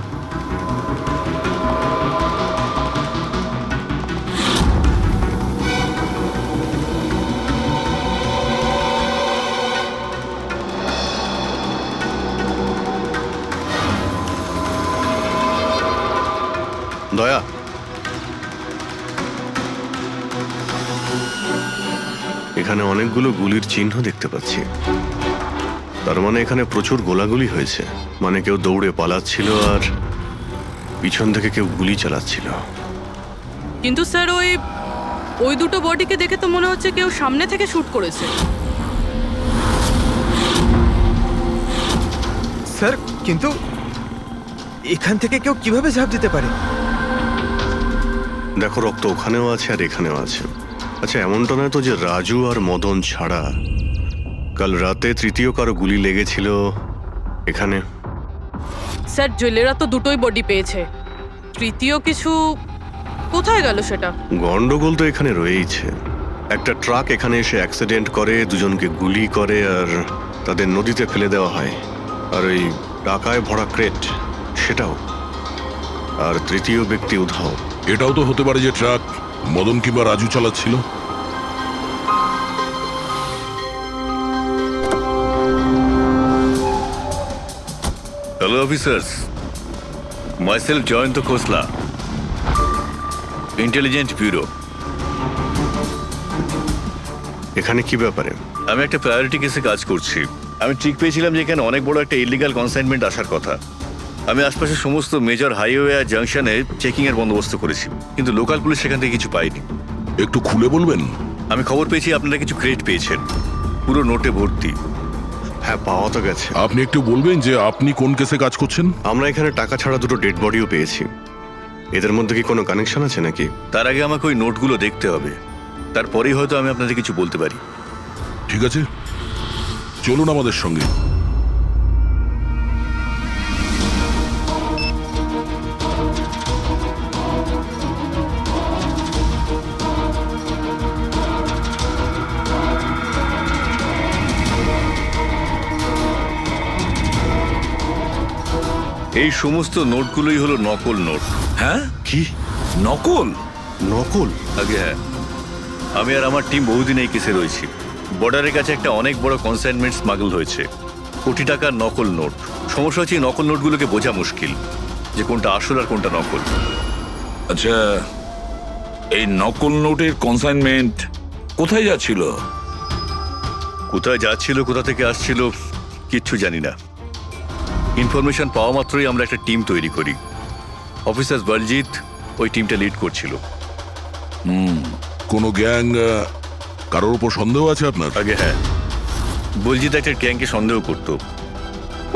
দয়া, এখানে অনেকগুলো গুলির চিহ্ন দেখতে পাচ্ছি। তার মানে এখানে প্রচুর গোলাগুলি হয়েছে। মানে কেউ দৌড়ে পালাচ্ছিল আর পিছন থেকে কেউ গুলি চালাচ্ছিল। কিন্তু স্যার ওই দুটো বডিকে দেখে তো মনে হচ্ছে কেউ সামনে থেকে শুট করেছে। স্যার কিন্তু এখান থেকে কেউ কিভাবে ঝাঁপ দিতে পারে? দেখো, রক্ত ওখানেও আছে আর এখানেও আছে। আচ্ছা, এমনটা নয় তো যে রাজু আর মদন ছাড়া কাল রাতে তৃতীয় কারো গুলি লেগেছিল এখানে? স্যার জেলেরা তো দুটোই বডি পেয়েছে, তৃতীয় কিছু কোথায় গেল সেটা? গন্ডগোল তো এখানে রয়েইছে। একটা ট্রাক এখানে এসে অ্যাক্সিডেন্ট করে, দুজনকে গুলি করে আর তাদের নদীতে ফেলে দেওয়া হয়। আর ওই টাকায় ভরা ক্রেট সেটাও। আর তৃতীয় ব্যক্তি উধাও। এটাও তো হতে পারে যে ট্রাক মদন কিংবা রাজু চালাচ্ছিল। হ্যালো অফিসার্স, মাইসেলফ জয়ন্ত খোসলা, ইন্টেলিজেন্স ব্যুরো। এখানে কি ব্যাপারে? আমি একটা প্রায়োরিটি কেসে কাজ করছি। আমি ঠিক পেয়েছিলাম যে এখানে অনেক বড় একটা ইলিগাল কনসাইনমেন্ট আসার কথা। আমি আশপাশের সমস্ত মেজর হাইওয়ে আর জাংশনে চেকিং এর বন্দোবস্ত করেছি, কিন্তু লোকাল পুলিশ সেখান থেকে কিছু পাইনি। একটু খুলে বলবেন? আমি খবর পেয়েছি আপনারা কিছু ক্রেট পেয়েছেন, পুরো নোটে ভর্তি। হ্যাঁ, পাওয়া তো গেছে। আপনি একটু বলবেন যে আপনি কোন কেসে কাজ করছেন? আমরা এখানে টাকা ছাড়া দুটো ডেড বডিও পেয়েছি। এদের মধ্যে কি কোনো কানেকশন আছে নাকি? তার আগে আমাকে ওই নোটগুলো দেখতে হবে, তারপরেই হয়তো আমি আপনাদের কিছু বলতে পারি। ঠিক আছে, চলুন আমাদের সঙ্গে। এই সমস্ত নোটগুলোই হলো নকল নোট। হ্যাঁ? কি নকল? নকল? আগে হ্যাঁ, আমি আর আমার টিম বহুদিন এই কেসে রয়েছি। বর্ডারের কাছে একটা অনেক বড় কনসাইনমেন্ট স্মাগল হয়েছে, কোটি টাকার নকল নোট। সমস্যা হচ্ছে এই নকল নোটগুলোকে বোঝা মুশকিল যে কোনটা আসল আর কোনটা নকল। আচ্ছা, এই নকল নোটের কনসাইনমেন্ট কোথায় যাচ্ছিল? কোথায় যাচ্ছিল, কোথা থেকে আসছিল কিচ্ছু জানি না। ইনফরমেশন পাওয়া মাত্রই আমরা একটা টিম তৈরি করি। অফিসার বলজিৎ ওই টিমটা লিড করছিল। কোনো গ্যাং কারোর উপর সন্দেহ আছে আপনার? আগে হ্যাঁ, বলজিৎ একটা গ্যাংকে সন্দেহ করত।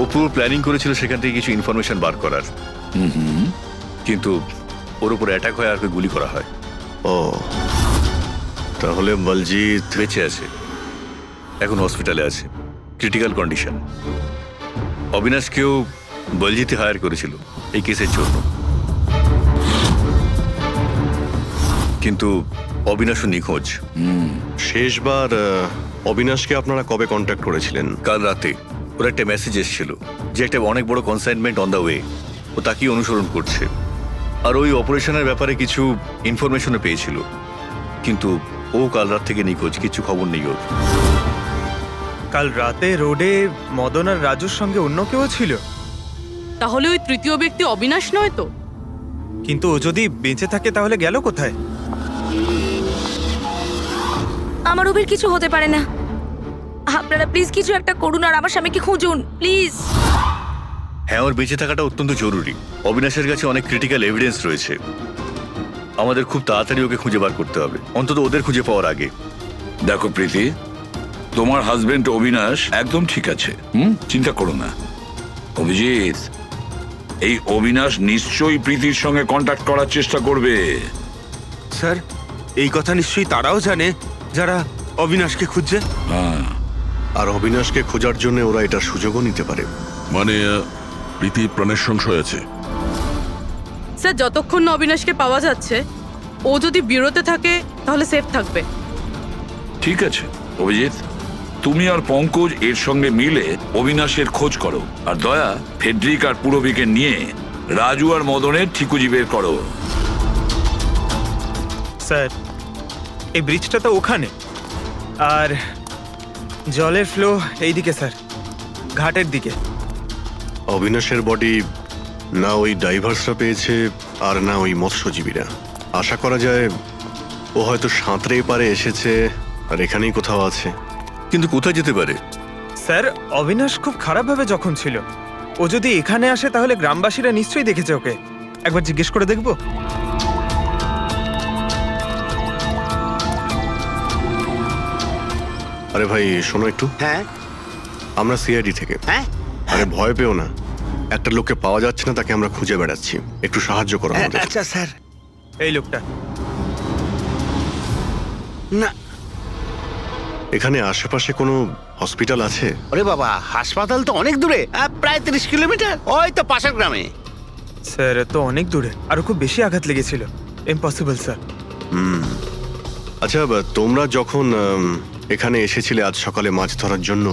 ও পুরো প্ল্যানিং করেছিল সেখান থেকে কিছু ইনফরমেশন বার করার, কিন্তু ওর উপর অ্যাটাক হয় আর ওকে গুলি করা হয়। ও, তাহলে বলজিৎ বেঁচে আছে, এখন হসপিটালে আছে, ক্রিটিক্যাল কন্ডিশন। অবিনাশকেও বলজিৎই হায়ার করেছিল এই কেসের জন্য, কিন্তু অবিনাশও নিখোঁজ। শেষবার অবিনাশকে আপনারা কবে কন্ট্যাক্ট করেছিলেন? কাল রাতে ওর একটা মেসেজ এসেছিল যে একটা অনেক বড় কনসাইনমেন্ট অন দ্য ওয়ে, ও তাকেই অনুসরণ করছে। আর ওই অপারেশনের ব্যাপারে কিছু ইনফরমেশনও পেয়েছিল, কিন্তু ও কাল রাত থেকে নিখোঁজ, কিছু খবর নেই ওর। কাল রাতে রোডে মদন আর রাজুর সঙ্গে অন্য কেউ ছিল, তাহলে ওই তৃতীয় ব্যক্তি অবিনাশ নয় তো? কিন্তু ও যদি বেঁচে থাকে তাহলে গেল কোথায়? আমার ওবের কিছু হতে পারে না। আপনারা প্লিজ কিছু একটা করুন আর আমার স্বামীকে খুঁজুন প্লিজ। হ্যাঁ, ওর বেঁচে থাকাটা অত্যন্ত জরুরি। অবিনাশের কাছে অনেক ক্রিটিক্যাল এভিডেন্স রয়েছে, আমাদের খুব তাড়াতাড়ি ওকে খুঁজে বার করতে হবে, অন্তত ওদের খুঁজে পাওয়ার আগে। দেখো প্রীতি, তোমার হাজবেন্ড অবিনাশ একদম ঠিক আছে, চিন্তা করো না। অভিজিৎ, এই অবিনাশ নিশ্চয়ই প্রীতির সঙ্গে কন্ট্যাক্ট করার চেষ্টা করবে। স্যার, এই কথা নিশ্চয়ই তারাও জানে যারা অবিনাশকে খুঁজছে। হ্যাঁ, আর অবিনাশকে খোঁজার জন্য ওরা এটার সুযোগও নিতে পারে। মানে প্রীতি প্রাণের সংশয় আছে। স্যার, যতক্ষণ না অবিনাশকে পাওয়া যাচ্ছে, ও যদি বিরতে থাকে তাহলে সেফ থাকবে। ঠিক আছে অভিজিৎ, তুমি আর পঙ্কজ এর সঙ্গে মিলে অবিনাশের খোঁজ করো, আর দয়া ফেডরিক আর পুরবিকে নিয়ে রাজু আর মদনের ঠিকুজি বের করো। স্যার, এই ব্রিজটা তো ওখানে, আর জলের ফ্লো এইদিকে স্যার, ঘাটের দিকে। অবিনাশের বডি না ওই ডাইভার্সরা পেয়েছে আর না ওই মৎস্যজীবীরা। আশা করা যায় ও হয়তো সাঁতরে পারে এসেছে আর এখানেই কোথাও আছে। কিন্তু কোথায় যেতে পারে? স্যার, অবিনাশ খুব খারাপভাবে যখন ছিল, ও যদি এখানে আসে তাহলে গ্রামবাসীরা নিশ্চয়ই দেখেছে ওকে। একবার জিজ্ঞেস করে দেখবো। আরে ভাই শোনো একটু। হ্যাঁ আমরা সিআইডি থেকে। হ্যাঁ, আরে ভয় পেও না, একটা লোককে পাওয়া যাচ্ছে না, তাকে আমরা খুঁজে বেড়াচ্ছি, একটু সাহায্য করো আমাদের। আচ্ছা স্যার। এই লোকটা না, এখানে আশেপাশে কোনো হসপিটাল আছে? ওরে বাবা, হাসপাতাল তো অনেক দূরে, প্রায় 30 কিলোমিটার, ওই তো পাশের গ্রামে। স্যার, তো অনেক দূরে, আরো খুব বেশি আঘাত লেগেছিল। Impossible sir. আচ্ছা, তোমরা যখন এখানে এসেছিলে আজ সকালে মাছ ধরার জন্য,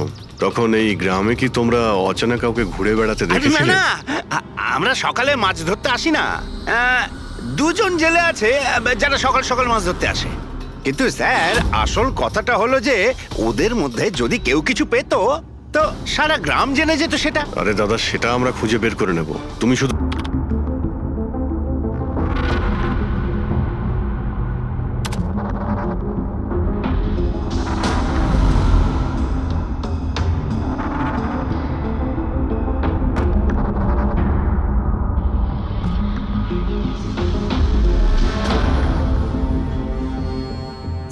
তখন এই গ্রামে কি তোমরা অচেনা কাউকে ঘুরে বেড়াতে আরে না দেখেছিলে? না, আমরা সকালে মাছ ধরতে আসি না। দুজন জেলে আছে যারা সকাল সকাল মাছ ধরতে আসে। কিন্তু স্যার, আসল কথাটা হলো যে ওদের মধ্যে যদি কেউ কিছু পেত তো সারা গ্রাম জেনে যেত সেটা। আরে দাদা, সেটা আমরা খুঁজে বের করে নেব, তুমি শুধু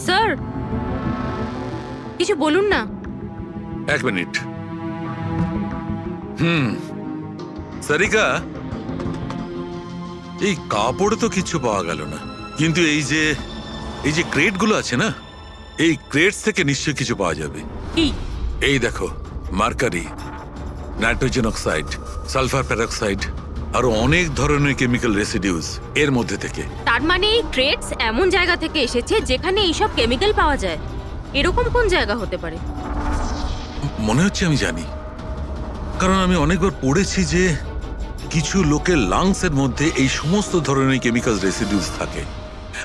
স্যার, কিছু বলুন না। এক মিনিট। সারিকা, এই কাপড়ে তো কিছু পাওয়া গেল না, কিন্তু এই যে ক্রেটগুলো আছে না, এই ক্রেটস থেকে নিশ্চয়ই কিছু পাওয়া যাবে। এই দেখো, mercury, nitrogen oxide, sulphur peroxide, আরো অনেক ধরনের কেমিক্যাল রেসিডিউস এর মধ্যে থেকে। তার মানে এই ক্রেটস এমন জায়গা থেকে এসেছে যেখানে এইসব কেমিক্যাল পাওয়া যায়। এরকম কোন জায়গা হতে পারে? মনে হচ্ছে আমি জানি, কারণ আমি অনেকবার পড়েছি যে কিছু লোকের লাংসের মধ্যে এই সমস্ত ধরনের কেমিক্যাল রেসিডিউস থাকে।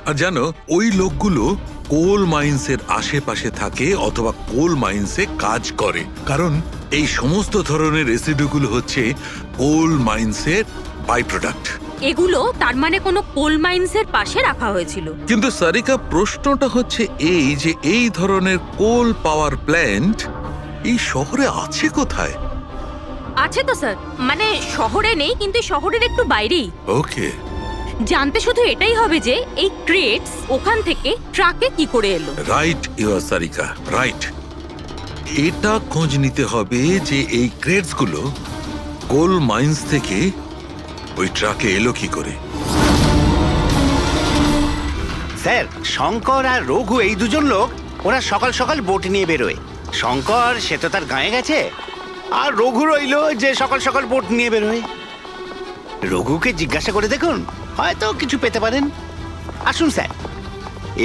আর জানো, ওই লোকগুলো কোল মাইন্সের আশেপাশে থাকে অথবা কোল মাইন্সে কাজ করে, কারণ এই সমস্ত ধরনের রেসিডিউগুলো হচ্ছে কোল মাইন্সের বাই প্রোডাক্ট। এগুলো তার মানে কোনো কোল মাইন্সের পাশে রাখা হয়েছিল। কিন্তু সারিকা, প্রশ্নটা হচ্ছে এই যে এই ধরনের কোল পাওয়ার প্ল্যান্ট এই শহরে আছে কোথায়? আছে তো স্যার, মানে শহরে নেই, কিন্তু শহরের একটু বাইরেই। ওকে, জানতে শুধু এটাই হবে যে এই ক্রেটস ওখান থেকে ট্রাকে কি করে এলো। Right your Sarika, right. এটা খোঁজ নিতে হবে যে এই ক্রেটস গুলো কোল মাইন্স থেকে ওই ট্রাকে এলো কি করে। স্যার, শঙ্কর আর রঘু এই দুজন লোক, ওরা সকাল সকাল বোট নিয়ে বেরোয়। শঙ্কর সে তো তার গায়ে গেছে, আর রঘু রইল যে সকাল সকাল বোট নিয়ে বেরোয়। রঘুকে জিজ্ঞাসা করে দেখুন, হয়তো কিছু পেতে পারেন। আসুন স্যার,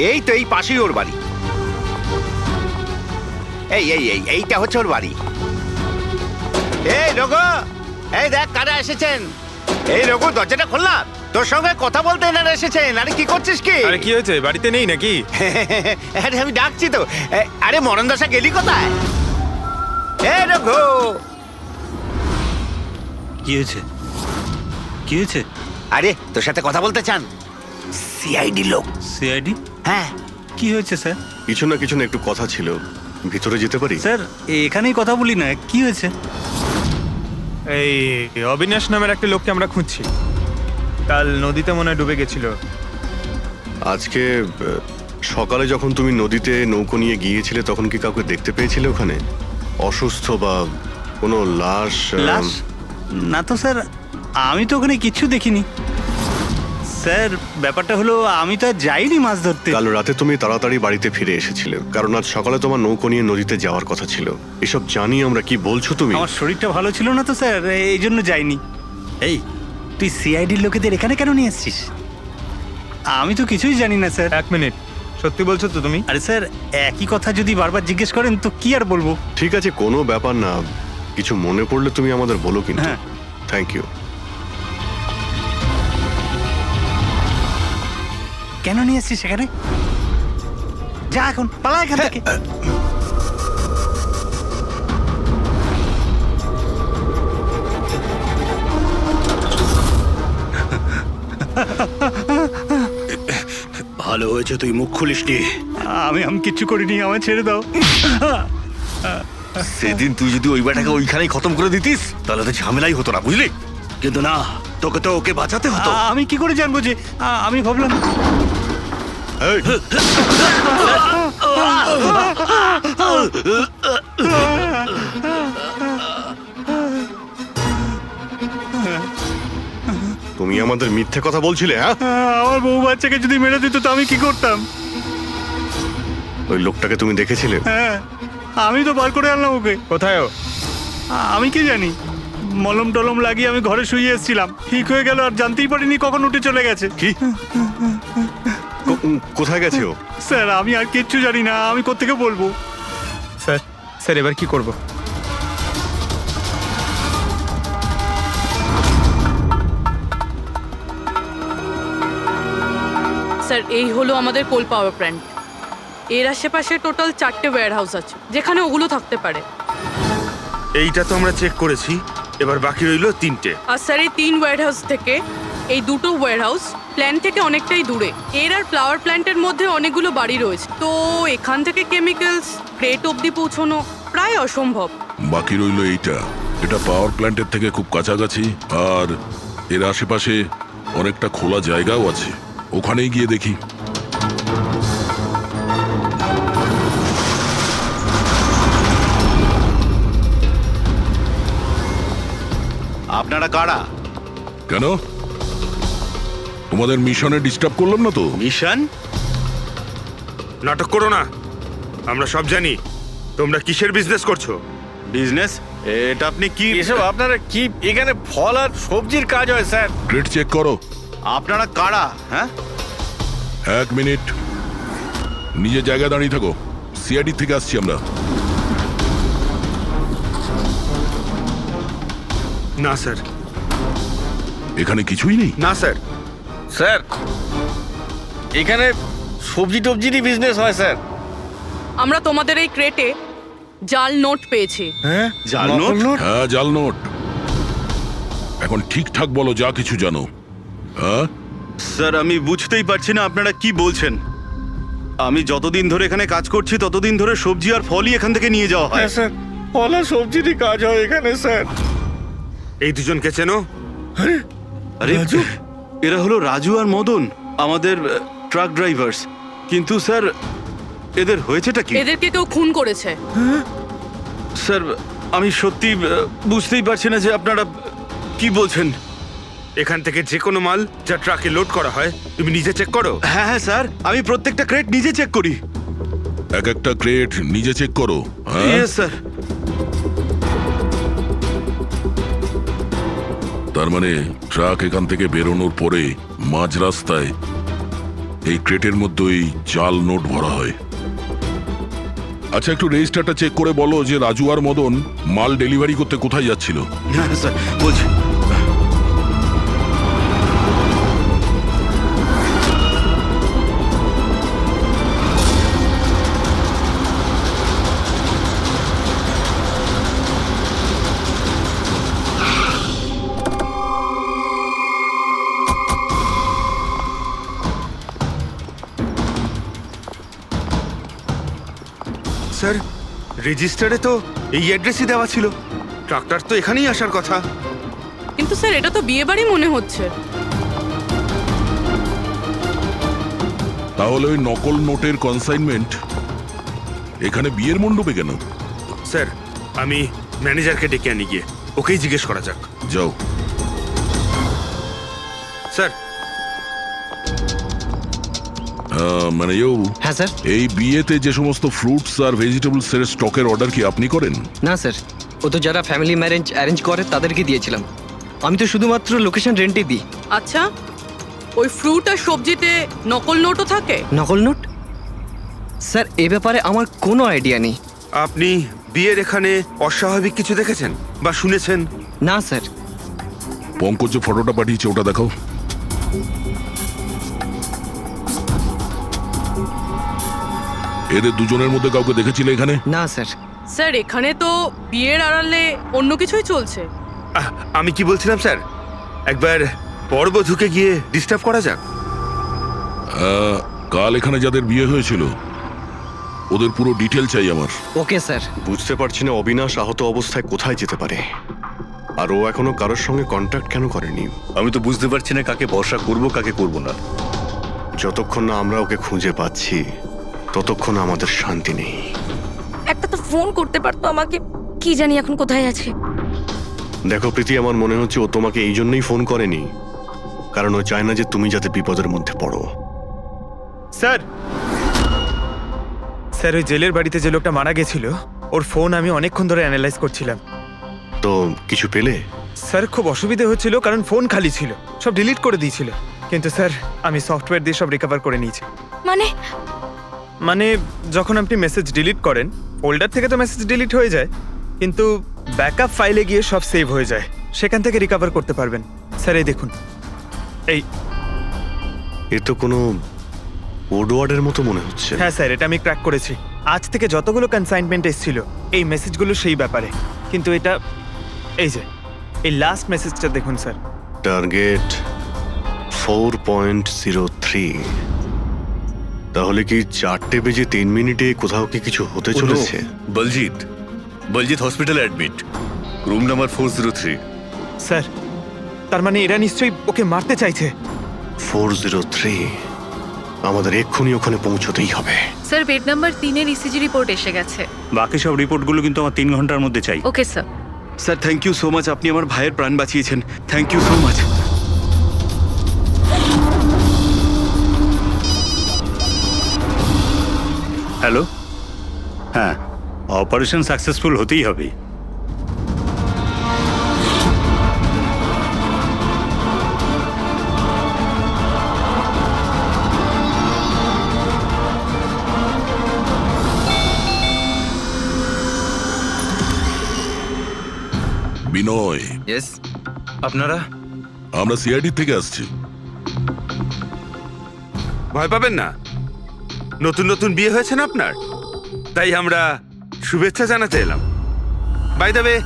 এই তো এই পাশেই ওর বাড়ি। এইটা হচ্ছে ওর বাড়ি। এই রঘু, এই দেখ কারা এসেছেন। এই রঘু, দরজাটা খোলা, তোর সঙ্গে কথা বলতে এনারা এসেছেন। আরে কি করছিস কি? আরে কি হয়েছে, বাড়িতে নেই নাকি? আরে আমি ডাকছি তো। আরে মরণ দশা গেলি কোথায়? এই রঘু, কি হয়েছে? কি হয়েছে? আরে তোর সাথে কথা বলতে চান সিআইডি লোক। সিআইডি? হ্যাঁ। কি হয়েছে স্যার? কিছু না একটু কথা ছিল, ভিতরে যেতে পারি? স্যার, এখানেই কথা বলি না, কি হয়েছে? এই অবিনাশ নামের একটা লোককে আমরা খুঁজছি। কাল নদীতে মনে হয় ডুবে গেছিল। আজকে সকালে যখন তুমি নদীতে নৌকো নিয়ে গিয়েছিলে তখন কি কাউকে দেখতে পেয়েছিলে ওখানে? অসুস্থ বা কোনো লাশ? লাশ? না তো স্যার, আমি তো ওখানে কিচ্ছু দেখিনি। স্যার, ব্যাপারটা হলো আমি তো আর যাইনি মাছ ধরতে। কাল রাতে তুমি তাড়াতাড়ি বাড়িতে ফিরে এসেছিলে, কারণ আজ সকালে তোমার নৌকো নিয়ে নদীতে যাওয়ার কথা ছিল। এসব জানি আমরা, কি বলছো তুমি? আমার শরীরটা ভালো ছিল না তো স্যার, এই জন্য যাইনি। এই, তুই সিআইডির লোকেদের এখানে কেন নিয়ে এসছিস? আমি তো কিছুই জানি না স্যার। এক মিনিট, সত্যি বলছো তো তুমি? আরে স্যার, একই কথা যদি বারবার জিজ্ঞেস করেন তো কি আর বলবো। ঠিক আছে, কোনো ব্যাপার না, কিছু মনে পড়লে তুমি আমাদের বলো কিন্তু। হ্যাঁ। Thank you. কেন নিয়ে এসছিস সেখানে? যা এখন, পালা এখান থেকে। ভালো হয়েছে তুই মুখ খুলিসনি। আমি কিচ্ছু করিনি, আমায় ছেড়ে দাও। সেদিন তুই যদি ওই বেটাকে ওইখানেই খতম করে দিতিস তাহলে তো ঝামেলাই হতো না, বুঝলি? কিন্তু না, তোকে তো ওকে বাঁচাতে হতো। আমি কি করে জানবো যে? আমি ভাবলাম তুমি আমাদের মিথ্যে কথা বলছিলে? হ্যাঁ, আমার বউ বাচ্চাকে যদি মেরে দিত তো আমি কি করতাম? ওই লোকটাকে তুমি দেখেছিলে? হ্যাঁ, আমি তো বার করে আনলাম ওকে। কোথায় ও? আমি কি জানি, মলম টলম লাগিয়ে আমি ঘরে শুয়ে এসেছিলাম, ঠিক হয়ে গেল আর জানতেই পারিনি কখন উঠে চলে গেছে। কি? কোথায় গেছে ও? স্যার, আমি আর কিচ্ছু জানি না, আমি কোত্থেকে বলবো? স্যার এবার কি করব? স্যার, এই হলো আমাদের কোল পাওয়ার প্ল্যান্ট। এর আশেপাশে টোটাল 4টে ওয়্যার হাউস আছে যেখানে ওগুলো থাকতে পারে। এইটা তো আমরা চেক করেছি, এবার বাকি রইলো 3টে। আর স্যার, এই 3 ওয়্যার হাউস থেকে এই 2টো ওয়্যার হাউস প্ল্যান্ট থেকে অনেকটাই দূরে। এর আর ফ্লাওয়ার প্ল্যান্টের মধ্যে অনেকগুলো বাড়ি রয়েছে, তো এখান থেকে কেমিক্যালস ক্রেট অব্দি পৌঁছানো প্রায় অসম্ভব। বাকি রইলো এইটা, এটা পাওয়ার প্ল্যান্টের থেকে খুব কাছাকাছি, আর এর আশেপাশে অনেকটা খোলা জায়গাও আছে, ওখানেই গিয়ে দেখি। আপনারা কারা? কেন, তোমাদের মিশনে ডিস্টার্ব করলাম না তো? মিশন? নাটক করো না, আমরা সব জানি তোমরা কিসের বিজনেস করছো। বিজনেস? এটা আপনি কি এসব আপনারা কি এখানে ফল আর সবজির কাজ হয় স্যার? গ্রেড চেক করো। আপনারা কারা? হ্যাঁ, 1 মিনিট, নিজের জায়গায় দাঁড়িয়ে থাকো। সিআইডি থেকে আসছি আমরা। না স্যার, এখানে কিছুই নেই? না স্যার। স্যার এখানে সবজি টবজিরই বিজনেস হয় স্যার। আমরা তোমাদের এই ক্রেটে জাল নোট পেয়েছি। হ্যাঁ জাল নোট? হ্যাঁ, জাল নোট। এখন ঠিকঠাক বলো যা কিছু জানো। হ্যাঁ, স্যার আমি বুঝতেই পারছি না আপনারা কি বলছেন। আমি যতদিন ধরে এখানে কাজ করছি ততদিন ধরে সবজি আর ফলই এখান থেকে নিয়ে যাওয়া হয়। স্যার ফল আর সবজিরই কাজ হয় এখানে স্যার। এই দুজনকে চেনো? আরে এরা হলো রাজু আর মদন, আমাদের ট্রাক ড্রাইভার্স। কিন্তু স্যার এদের হয়েছেটা কি? এদেরকে কেউ খুন করেছে। স্যার আমি সত্যি বুঝতেই পারছি না যে আপনারা কি বলছেন। এখান থেকে যে কোনো মাল যা ট্রাকে লোড করা হয় তুমি নিজে চেক করো? হ্যাঁ হ্যাঁ স্যার, আমি প্রত্যেকটা ক্রেট নিজে চেক করি। এক একটা ক্রেট নিজে চেক করো? হ্যাঁ ইয়েস স্যার। তার মানে ট্রাক এখান থেকে বেরোনোর পরে মাঝ রাস্তায় এই ক্রেটের মধ্যেই জাল নোট ভরা হয়। আচ্ছা, একটু রেজিস্টারটা চেক করে বলো যে রাজু আর মদন মাল ডেলিভারি করতে কোথায় যাচ্ছিল? হ্যাঁ স্যার বলছি। স্যার রেজিস্টারে তো এই অ্যাড্রেসই দেওয়া ছিল। ট্রাক্টর তো এখানেই আসার কথা। কিন্তু স্যার এটা তো বিয়ে বাড়ি মনে হচ্ছে। তাহলে ওই নকল নোটের কনসাইনমেন্ট এখানে বিয়ের মণ্ডপে কেন? স্যার আমি ম্যানেজারকে ডেকে আনি, গিয়ে ওকেই জিজ্ঞেস করা যাক। যাও। স্যার মানে হ্যাঁ স্যার। এই বিয়েতে যে সমস্ত ফ্রুটস আর ভেজিটেবলস এর স্টকের অর্ডার কি আপনি করেন? না স্যার, ও তো যারা ফ্যামিলি ম্যারেজ অ্যারেঞ্জ করে তাদেরকে দিয়েছিলাম। আমি তো শুধুমাত্র লোকেশন রেন্টই দিই। আচ্ছা, ওই ফ্রুট আর সবজিতে নকল নোটও থাকে? নকল নোট? স্যার এ ব্যাপারে আমার কোনো আইডিয়া নেই। আপনি বিয়ের এখানে অস্বাভাবিক কিছু দেখেছেন বা শুনেছেন? না স্যার। পঙ্কজ যে ফটোটা পাঠিয়েছে ওটা দেখাও। এদের দুজনের মধ্যে কাউকে দেখেছিলে এখানে? না স্যার। স্যার এখানে তো বিয়ের আড়ালে অন্য কিছুই চলছে। আমি কি বলছিলাম স্যার, একবার পরবধূকে গিয়ে ডিস্টার্ব করা যাক। কাল এখানে যাদের বিয়ে হয়েছিল ওদের পুরো ডিটেল চাই আমার। Okay sir. বুঝতে পারছি না অবিনাশ আহত অবস্থায় কোথায় যেতে পারে, আর ও এখনো কারোর সঙ্গে কন্ট্যাক্ট কেন করেনি। আমি তো বুঝতে পারছি না কাকে ভরসা করব কাকে করব না। যতক্ষণ না আমরা ওকে খুঁজে পাচ্ছি ততক্ষণ আমাদের শান্তি নেই। একটা তো ফোন করতে পারতো আমাকে, কি জানি এখন কোথায় আছে। দেখো প্রীতি, আমার মনে হচ্ছে ও তোমাকে এই জন্যই ফোন করেনি, কারণ ও চায় না যে তুমি যাতে বিপদের মধ্যে পড়ো। স্যার স্যার ওই জেলের বাড়িতে যে লোকটা মারা গেছিল ওর ফোন আমি অনেকক্ষণ ধরে অ্যানালাইজ করছিলাম। তো কিছু পেলে? স্যার খুব অসুবিধে হচ্ছিল কারণ ফোন খালি ছিল, সব ডিলিট করে দিয়েছিল। কিন্তু স্যার আমি সফটওয়্যার দিয়ে সব রিকভার করে নিয়েছি। মানে যখন আপনি মেসেজ ডিলিট করেন ফোল্ডার থেকে তো মেসেজ ডিলিট হয়ে যায়, কিন্তু ব্যাকআপ ফাইলে গিয়ে সব সেভ হয়ে যায়, সেখান থেকে রিকভার করতে পারবেন। স্যার এই দেখুন, এই এ তো কোনো ওডওয়ার্ডের মতো মনে হচ্ছে। হ্যাঁ স্যার, এটা আমি ক্র্যাক করেছি। আজ থেকে যতগুলো কনসাইনমেন্ট এসেছিল এই মেসেজগুলো সেই ব্যাপারে, কিন্তু এটা এই যে এই লাস্ট মেসেজটা দেখুন স্যার। টার্গেট 4.03। তাহলে কি 4:03 কোথাও কি কিছু হতে চলেছে? বলজিৎ হসপিটালে অ্যাডমিট, রুম নাম্বার 403। স্যার তার মানে এরা নিশ্চয়ই ওকে মারতে চাইছে। 403, আমাদের এক্ষুনি ওখানে পৌঁছতেই হবে। স্যার বেড নাম্বার 3-এর ইসিজি রিপোর্ট এসে গেছে। বাকি সব রিপোর্টগুলো কিন্তু আমার 3 ঘন্টার মধ্যে চাই। Okay sir. Sir thank you so much, আপনি আমার ভাইয়ের প্রাণ বাঁচিয়েছেন। Thank you so much. Hello, হ্যাঁ অপারেশন সাকসেসফুল হতেই হবে। বিনয়, ইয়েস। আপনারা? আমরা সিআইডি থেকে আসছি। ভয় পাবেন না, নতুন নতুন বিয়ে হয়েছে না আপনার, তাই আমরা শুভেচ্ছা জানাতে এলাম। By the way,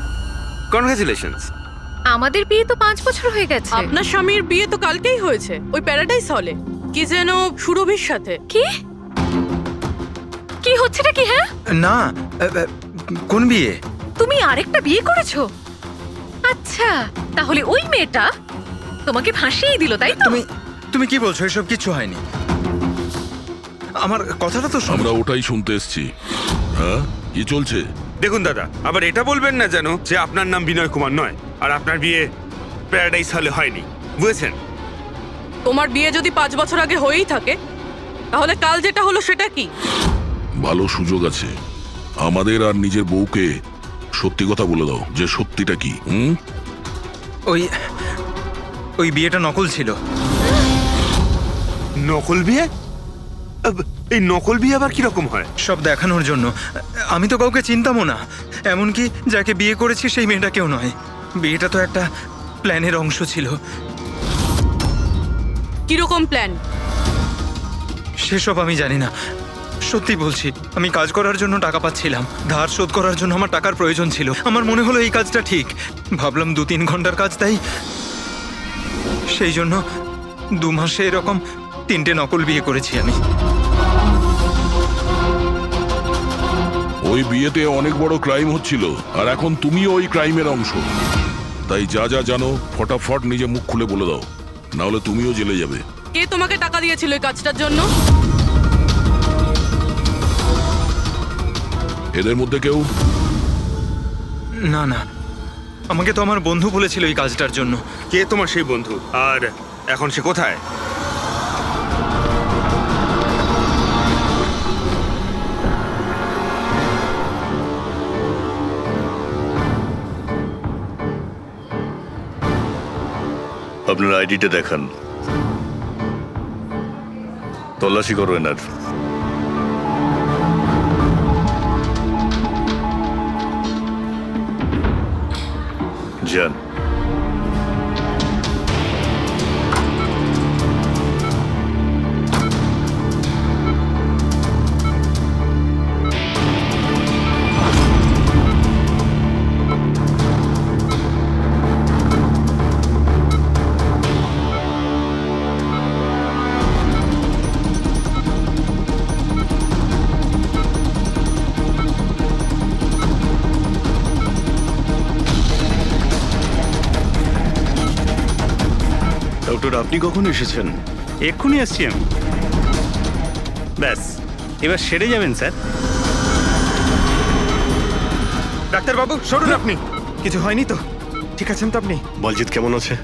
congratulations. আমাদের বিয়ে তো 5 বছর হয়ে গেছে। আপনার স্বামীর বিয়ে তো কালকেই হয়েছে, ওই প্যারাডাইস হলে, কি যেন সুরভির সাথে। কি কি হচ্ছেটা কি? হ্যাঁ, না, কোন বিয়ে? তুমি আরেকটা বিয়ে করেছো? আচ্ছা, তাহলে ওই মেয়েটা তোমাকে ফাঁসিয়ে দিল, তাই তো? তুমি কি বলছো? এসব কিছু হয়নি। আমার কথাটা তো আমরা ওটাই শুনতে এসছি। হ্যাঁ, কি চলছে? দেখুন দাদা, আবার এটা বলবেন না যেন যে আপনার নাম বিনয় কুমার নয় আর আপনার বিয়ে প্যারাডাইস হলে হয়নি, বুঝেছেন? তোমার বিয়ে যদি 5 বছর আগে হয়েই থাকে, তাহলে কাল যেটা হলো সেটা কি? ভালো সুযোগ আছে, আমাদের আর নিজের বউকে সত্যি কথা বলে দাও যে সত্যিটা কি। ওই বিয়েটা নকল ছিল। নকল বিয়ে? এই নকল বিয়ে আবার কিরকম হয়? সব দেখানোর জন্য। আমি তো কাউকে চিনতামও না, এমনকি যাকে বিয়ে করেছি সেই মেয়েটাকেও নয়। বিয়েটা তো একটা প্ল্যানের অংশ ছিল। কিরকম প্ল্যান? সেসব আমি জানি না, সত্যি বলছি। আমি কাজ করার জন্য টাকা পাচ্ছিলাম, ধার শোধ করার জন্য আমার টাকার প্রয়োজন ছিল। আমার মনে হলো এই কাজটা ঠিক, ভাবলাম 2-3 ঘন্টার কাজ, তাই সেই জন্য 2 মাসে এরকম 3টে নকল বিয়ে করেছি আমি। ওই বিয়েতে অনেক বড় ক্রাইম হচ্ছিল, আর এখন তুমিও ওই ক্রাইমের অংশ। তাই যা যা জানো ফটাফট নিজে মুখ খুলে বলে দাও, না হলে তুমিও জেলে যাবে। কে তোমাকে টাকা দিয়েছিল এই কাজটার জন্য? এদের মধ্যে কেউ? না না, আমাকে তো আমার বন্ধু বলেছিল এই কাজটার জন্য। কে তোমার সেই বন্ধু, আর এখন সে কোথায়? আপনার আইডিটা দেখান, তল্লাশি করো এনার। যান। ডক্টর, আপনি কখন এসেছেন? এক্ষুনি আসছি আমি। ব্যাস, এবার সেরে যাবেন স্যার। ডাক্তারবাবু সরুন আপনি। কিছু হয়নি তো? ঠিক আছেন তো আপনি? বলজিৎ কেমন আছে?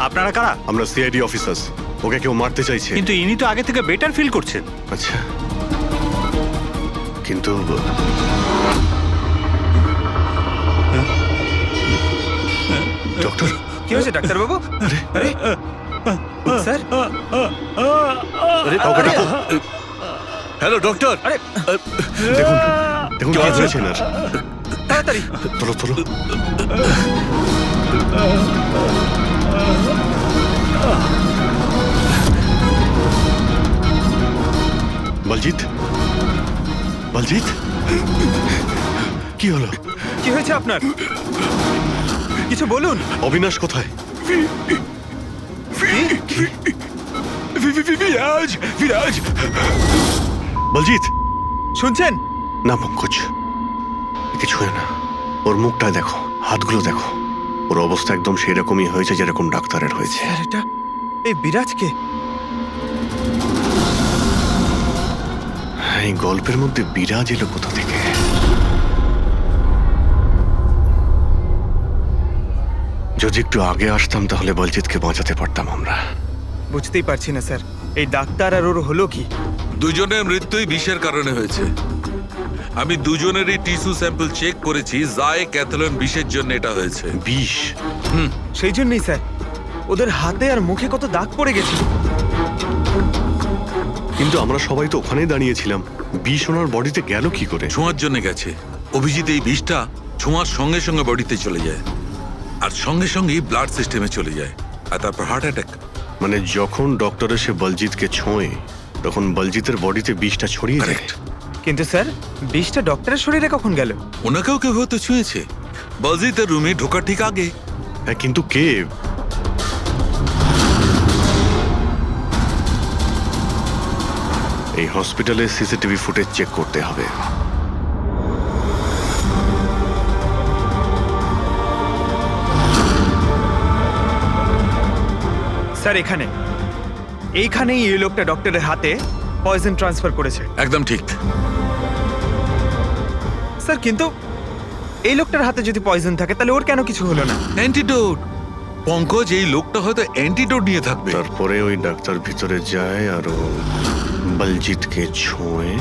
আপনারা কারা? আমরা সিআইডি অফিসার্স। ওকে কেউ মারতে চাইছে। কিন্তু ইনি তো আগে থেকে বেটার ফিল করছেন। আচ্ছা, কিন্তু ডক্টর, কি হয়েছে ডাক্তারবাবু? আরে স্যার, আরে কাউকে ডাকো। Hello doctor. আরে দেখুন দেখুন কি হয়েছে না। তাড়াতাড়ি তোলো তোলো। বলজিৎ, বলজিৎ, কি হলো? কি হয়েছে আপনার? কিছু বলুন। অবিনাশ কোথায়? বিরাজ, বিরাজ। বলজিৎ, শুনছেন? না পঙ্কজ, কিছু হয় না। ওর মুখটা দেখো, হাতগুলো দেখো, ওর অবস্থা একদম সেই রকমই হয়েছে যেরকম ডাক্তারের হয়েছে। স্যার, এটা এই বিরাজকে? এই গল্পের মধ্যে বিরাজ এলো কোথা থেকে? যদি একটু আগে আসতাম তাহলে বলজিৎকে বাঁচাতে পারতাম আমরা। বুঝতেই পারছি না স্যার, এই ডাক্তার আর ওর হলো কি? দুজনের মৃত্যুই বিষের কারণে হয়েছে। আমি দুজনেরই টিস্যু স্যাম্পল চেক করেছি, জায় ক্যাথলন বিষের জন্য এটা হয়েছে। বিষ? সেই জন্যই স্যার, ওদের হাতে আর মুখে কত দাগ পড়ে গেছিল। কিন্তু আমরা সবাই তো ওখানেই দাঁড়িয়েছিলাম, বিষ ওনার বডিতে গেল কি করে? ছোঁয়ার জন্য গেছে। অভিজিৎ, এই বিষটা ছোঁয়ার সঙ্গে সঙ্গে বডিতে চলে যায়, আর সঙ্গে সঙ্গেই ব্লাড সিস্টেমে চলে যায়। আর তারপর হার্ট অ্যাটাক। মানে যখন ডক্টর এসে বলজিৎকে ছোঁয় তখন বলজিতের বডিতে বিষটা ছড়িয়ে যায়। কিন্তু স্যার বিষটা ডক্টরের শরীরে কখন গেল? ওনাকেও কেউ হয়তো ছুঁয়েছে বলজিতের রুমে ঢোকার ঠিক আগে। হ্যাঁ, কিন্তু কে? এই হসপিটালে সিসিটিভি ফুটেজ চেক করতে হবে। স্যার এইখানেই এই লোকটা ডক্টরের হাতে পয়জন ট্রান্সফার করেছে। একদম ঠিক। স্যার কিন্তু এই লোকটার হাতে যদি পয়জন থাকে তাহলে ওর কেন কিছু হলো না? অ্যান্টিডোট। পঙ্কজ, এই লোকটা হয়তো অ্যান্টিডোট নিয়ে থাকবে। তারপরে ওই ডাক্তার ভিতরে যায় আর ও বলজিৎকে ছোঁয়।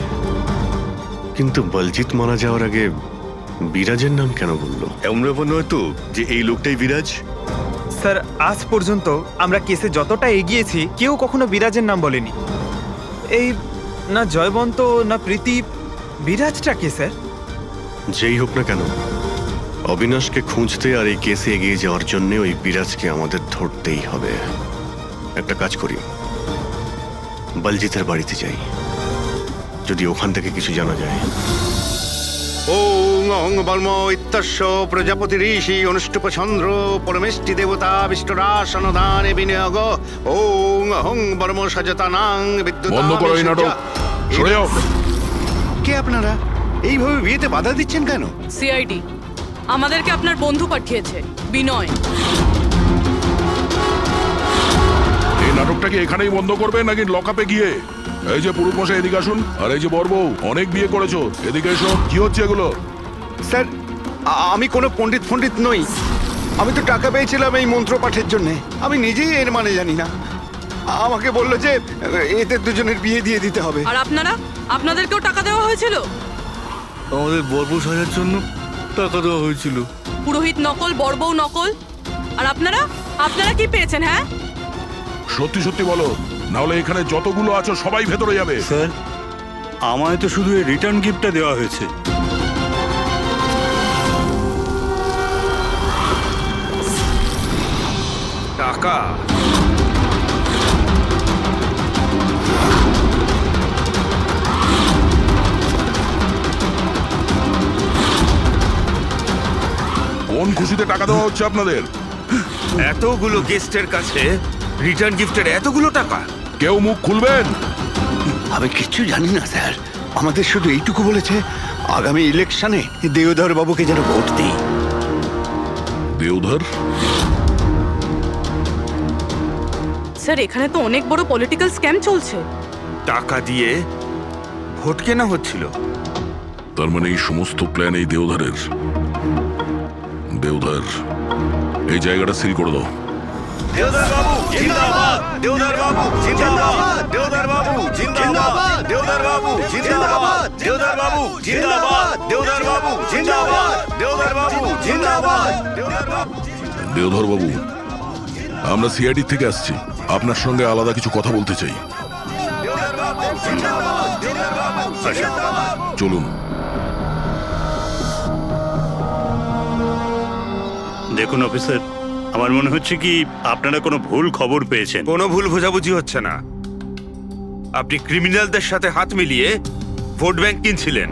কিন্তু বলজিৎ মারা যাওয়ার আগে বিরাজের নাম কেন বললো? এমন ব্যাপার নয় তো যে এই লোকটাই বিরাজ? স্যার আজ পর্যন্ত আমরা কেসে যতটা এগিয়েছি কেউ কখনো বিরাজের নাম বলেনি। এই না জয়বন্ত না প্রীতি, বিরাজটা কে স্যার? যেই হোক না কেন, অবিনাশকে খুঁজতে আর এই কেসে এগিয়ে যাওয়ার জন্য ওই বিরাজকে আমাদের ধরতেই হবে। একটা কাজ করি, বলজিতের বাড়িতে যাই, যদি ওখান থেকে কিছু জানা যায়। ওং অং বর্ম ইত্যস্য প্রজাপতি ঋষি অনুষ্ঠুপ চন্দ্র পরমেষ্টি দেবতা বিষ্ণুরাসনদানে বিনিয়োগ ওং অং বর্ম সজতানাং বিদ্যুৎ। বন্ধ করো এই নাটক, সরে যাও। কে আপনারা? এইভাবে বিয়েতে বাধা দিচ্ছেন কেন? সিআইডি আমাদেরকে আপনার বন্ধু পাঠিয়েছে, বিনয়। এই নাটকটাকে এখানেই বন্ধ করবে নাকি লকআপে গিয়ে? এই যে পুরুষ মশাই এদিকে আসুন, আর এই যে বরবউ অনেক বিয়ে করেছো, এদিকে এসো। কি হচ্ছে এগুলো? স্যার আমি কোনো পণ্ডিত নই। আমি তো টাকা পেয়েছিলাম এই মন্ত্র পাঠের জন্য। আমি নিজেই এর মানে জানি না। আমাকে বললো যে এদের দুজনের বিয়ে দিয়ে দিতে হবে। আর আপনাদেরকেও টাকা দেওয়া হয়েছিল? আমাদের বরবউ সাজার জন্য টাকা দেওয়া হয়েছিল। পুরোহিত নকল, বরবউ নকল। আর আপনারা কি পেয়েছেন? হ্যাঁ, সত্যি সত্যি বলো, নাহলে এখানে যতগুলো আছো সবাই ভেতরে যাবে। স্যার আমায় তো শুধু এই রিটার্ন গিফটটা দেওয়া হয়েছে। টাকা? কোন খুশিতে টাকা দেওয়া হচ্ছে আপনাদের? এতগুলো গেস্টের কাছে রিটার্ন গিফটের এতগুলো টাকা? কেউ মুখ খুলবেন? আমি কিচ্ছু জানি না স্যার। আমাদের শুধু এইটুকু বলেছে, আগামী ইলেকশনে দেওধর বাবুকে যেন ভোট দিই। দেওধর? স্যার এখানে তো অনেক বড় পলিটিক্যাল স্ক্যাম চলছে। টাকা দিয়ে ভোট কেনা হচ্ছিল। তার মানে এই সমস্ত প্ল্যান এই দেওধরের। দেওধর, এই জায়গাটা সিল করে দাও। দেওধর বাবু জিন্দাবাদ! দেওধর বাবু জিন্দাবাদ! দেওধর বাবু জিন্দাবাদ! দেওধর বাবু জিন্দাবাদ! দেওধর বাবু জিন্দাবাদ! দেওধর বাবু জিন্দাবাদ! দেওধর বাবু জিন্দাবাদ! দেওধর বাবু। দেওধর বাবু, আমরা সিআইডি থেকে আসছি, আপনার সঙ্গে আলাদা কিছু কথা বলতে চাই। চলুন। দেখুন অফিসার, আমার মনে হচ্ছে কি আপনারা কোনো ভুল খবর পেয়েছেন। কোনো ভুল বোঝাবুঝি হচ্ছে না। আপনি ক্রিমিনালদের সাথে হাত মিলিয়ে ভোট ব্যাংক কিনছিলেন,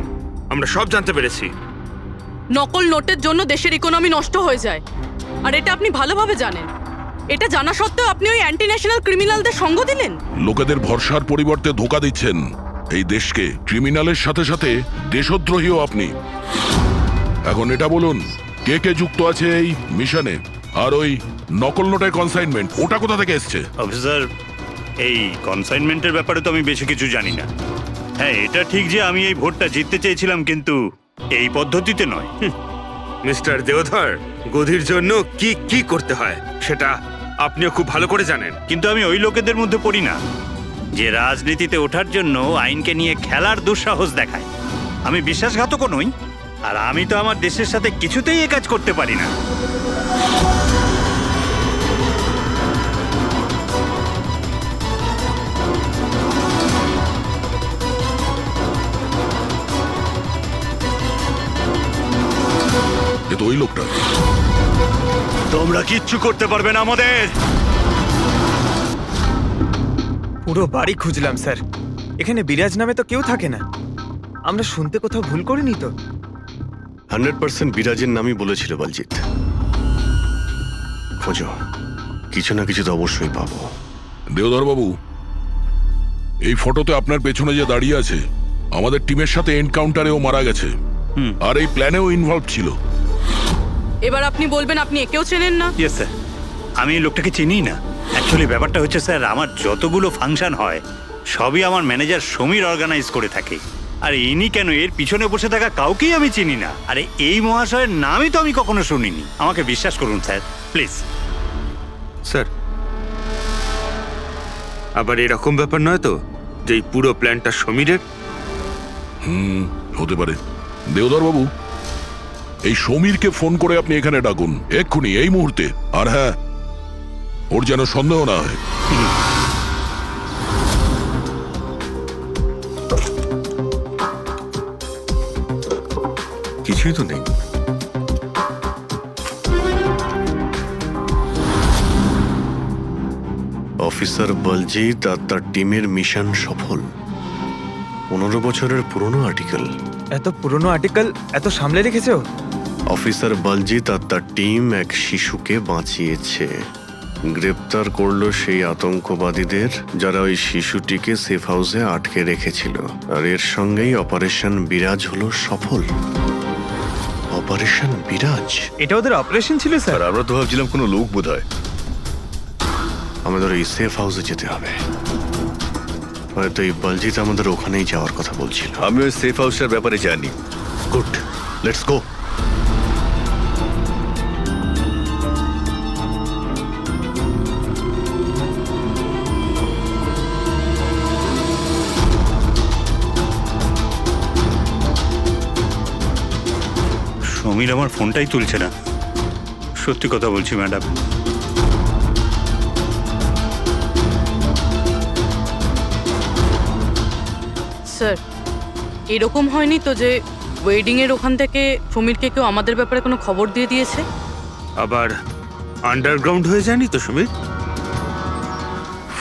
আমরা সব জানতে পেরেছি। নকল নোটের জন্য দেশের ইকোনমি নষ্ট হয়ে যায়, আর এটা আপনি ভালোভাবে জানেন। এটা জানা সত্ত্বেও আপনি ওই অ্যান্টি ন্যাশনাল ক্রিমিনালদের সঙ্গ দিলেন। লোকেদের ভরসার পরিবর্তে ধোঁকা দিচ্ছেন এই দেশকে। ক্রিমিনালের সাথে সাথে দেশদ্রোহীও আপনি। এখন এটা বলুন, কে কে যুক্ত আছে এই মিশনে? আর ওই নকল নোটের কনসাইনমেন্ট, ওটা কোথা থেকে এসছে? অফিসার, এই কনসাইনমেন্টের ব্যাপারে তো আমি বেশি কিছু জানি না। হ্যাঁ, এটা ঠিক যে আমি এই ভোটটা জিততে চেয়েছিলাম, কিন্তু এই পদ্ধতিতে নয়। মিস্টার দেওধর, গদির জন্য কি কি করতে হয় সেটা আপনিও খুব ভালো করে জানেন। কিন্তু আমি ওই লোকেদের মধ্যে পড়ি না যে রাজনীতিতে ওঠার জন্য আইনকে নিয়ে খেলার দুঃসাহস দেখায়। আমি বিশ্বাসঘাতকও নই, আর আমি তো আমার দেশের সাথে কিছুতেই এ কাজ করতে পারি না। এ তো ওই লোকটা। তোমরা কিচ্ছু করতে পারবে না আমাদের। পুরো বাড়ি খুঁজলাম স্যার, এখানে বিরাজ নামে তো কেউ থাকে না। আমরা শুনতে কোথাও ভুল করিনি তো? 100% বিরাজের নামই বলেছিল বলজিৎ। খোঁজো, কিছু না কিছু তো অবশ্যই পাবো। দেওধর বাবু, এই ফটোতে আপনার পেছনে যে দাঁড়িয়ে আছে, আমাদের টিমের সাথে এনকাউন্টারেও মারা গেছে, আর এই প্ল্যানেও ইনভলভ ছিল। এবার আপনি বলবেন আপনি একেও চেনেন না? ইয়েস স্যার, আমি এই লোকটাকে চিনি না। অ্যাকচুয়ালি ব্যাপারটা হচ্ছে স্যার, আমার যতগুলো ফাংশন হয় সবই আমার ম্যানেজার সমীর অর্গানাইজ করে থাকে। আর ইনি কেন, এর পিছনে বসে থাকা কাউকেই আমি চিনি না। আরে এই মহাশয়ের নামই তো আমি কখনো শুনিনি। আমাকে বিশ্বাস করুন স্যার, প্লিজ। স্যার, আবার এরকম ব্যাপার নয় তো যে এই পুরো প্ল্যানটা সমীরের? হতে পারে। দেওধর বাবু, এই সমীরকে ফোন করে আপনি এখানে ডাকুন এক্ষুনি, এই মুহূর্তে। আর হ্যাঁ, ওর যেন সন্দেহ না হয়। কিছুই তো নেই। অফিসার বলজিৎ আর তার টিমের মিশন সফল। 15 বছরের পুরনো আর্টিকেল। এত পুরনো আর্টিকেল এত সামলে রেখেছো? অফিসার বলজিৎ আর তার টিম এক শিশুকে বাঁচিয়েছে। গ্রেপ্তার করলো সেই আতঙ্কবাদীদের যারা ওই শিশুটিকে সেফ হাউসে আটকে রেখেছিল। আর এর সঙ্গেই অপারেশন বিরাজ হলো সফল। অপারেশন বিরাজ, এটা ওদের অপারেশন ছিল স্যার? আর আমরা তো ভাবছিলাম কোনো লোক বোধহয়। আমাদের ওই সেফ হাউসে যেতে হবে। হয়তো এই বলজিৎ আমাদের ওখানেই যাওয়ার কথা বলছিল। আমি ওই সেফ হাউসটার ব্যাপারে জানি। Good, let's go. সমীর আমার ফোনটাই তুলছে না। সত্যি কথা বলছি ম্যাডাম। স্যার, এরকম হয়নি তো যে ওয়েডিং এর ওখান থেকে সমীরকে কেউ আমাদের ব্যাপারে কোনো খবর দিয়ে দিয়েছে? আবার আন্ডারগ্রাউন্ড হয়ে যায়নি তো সমীর?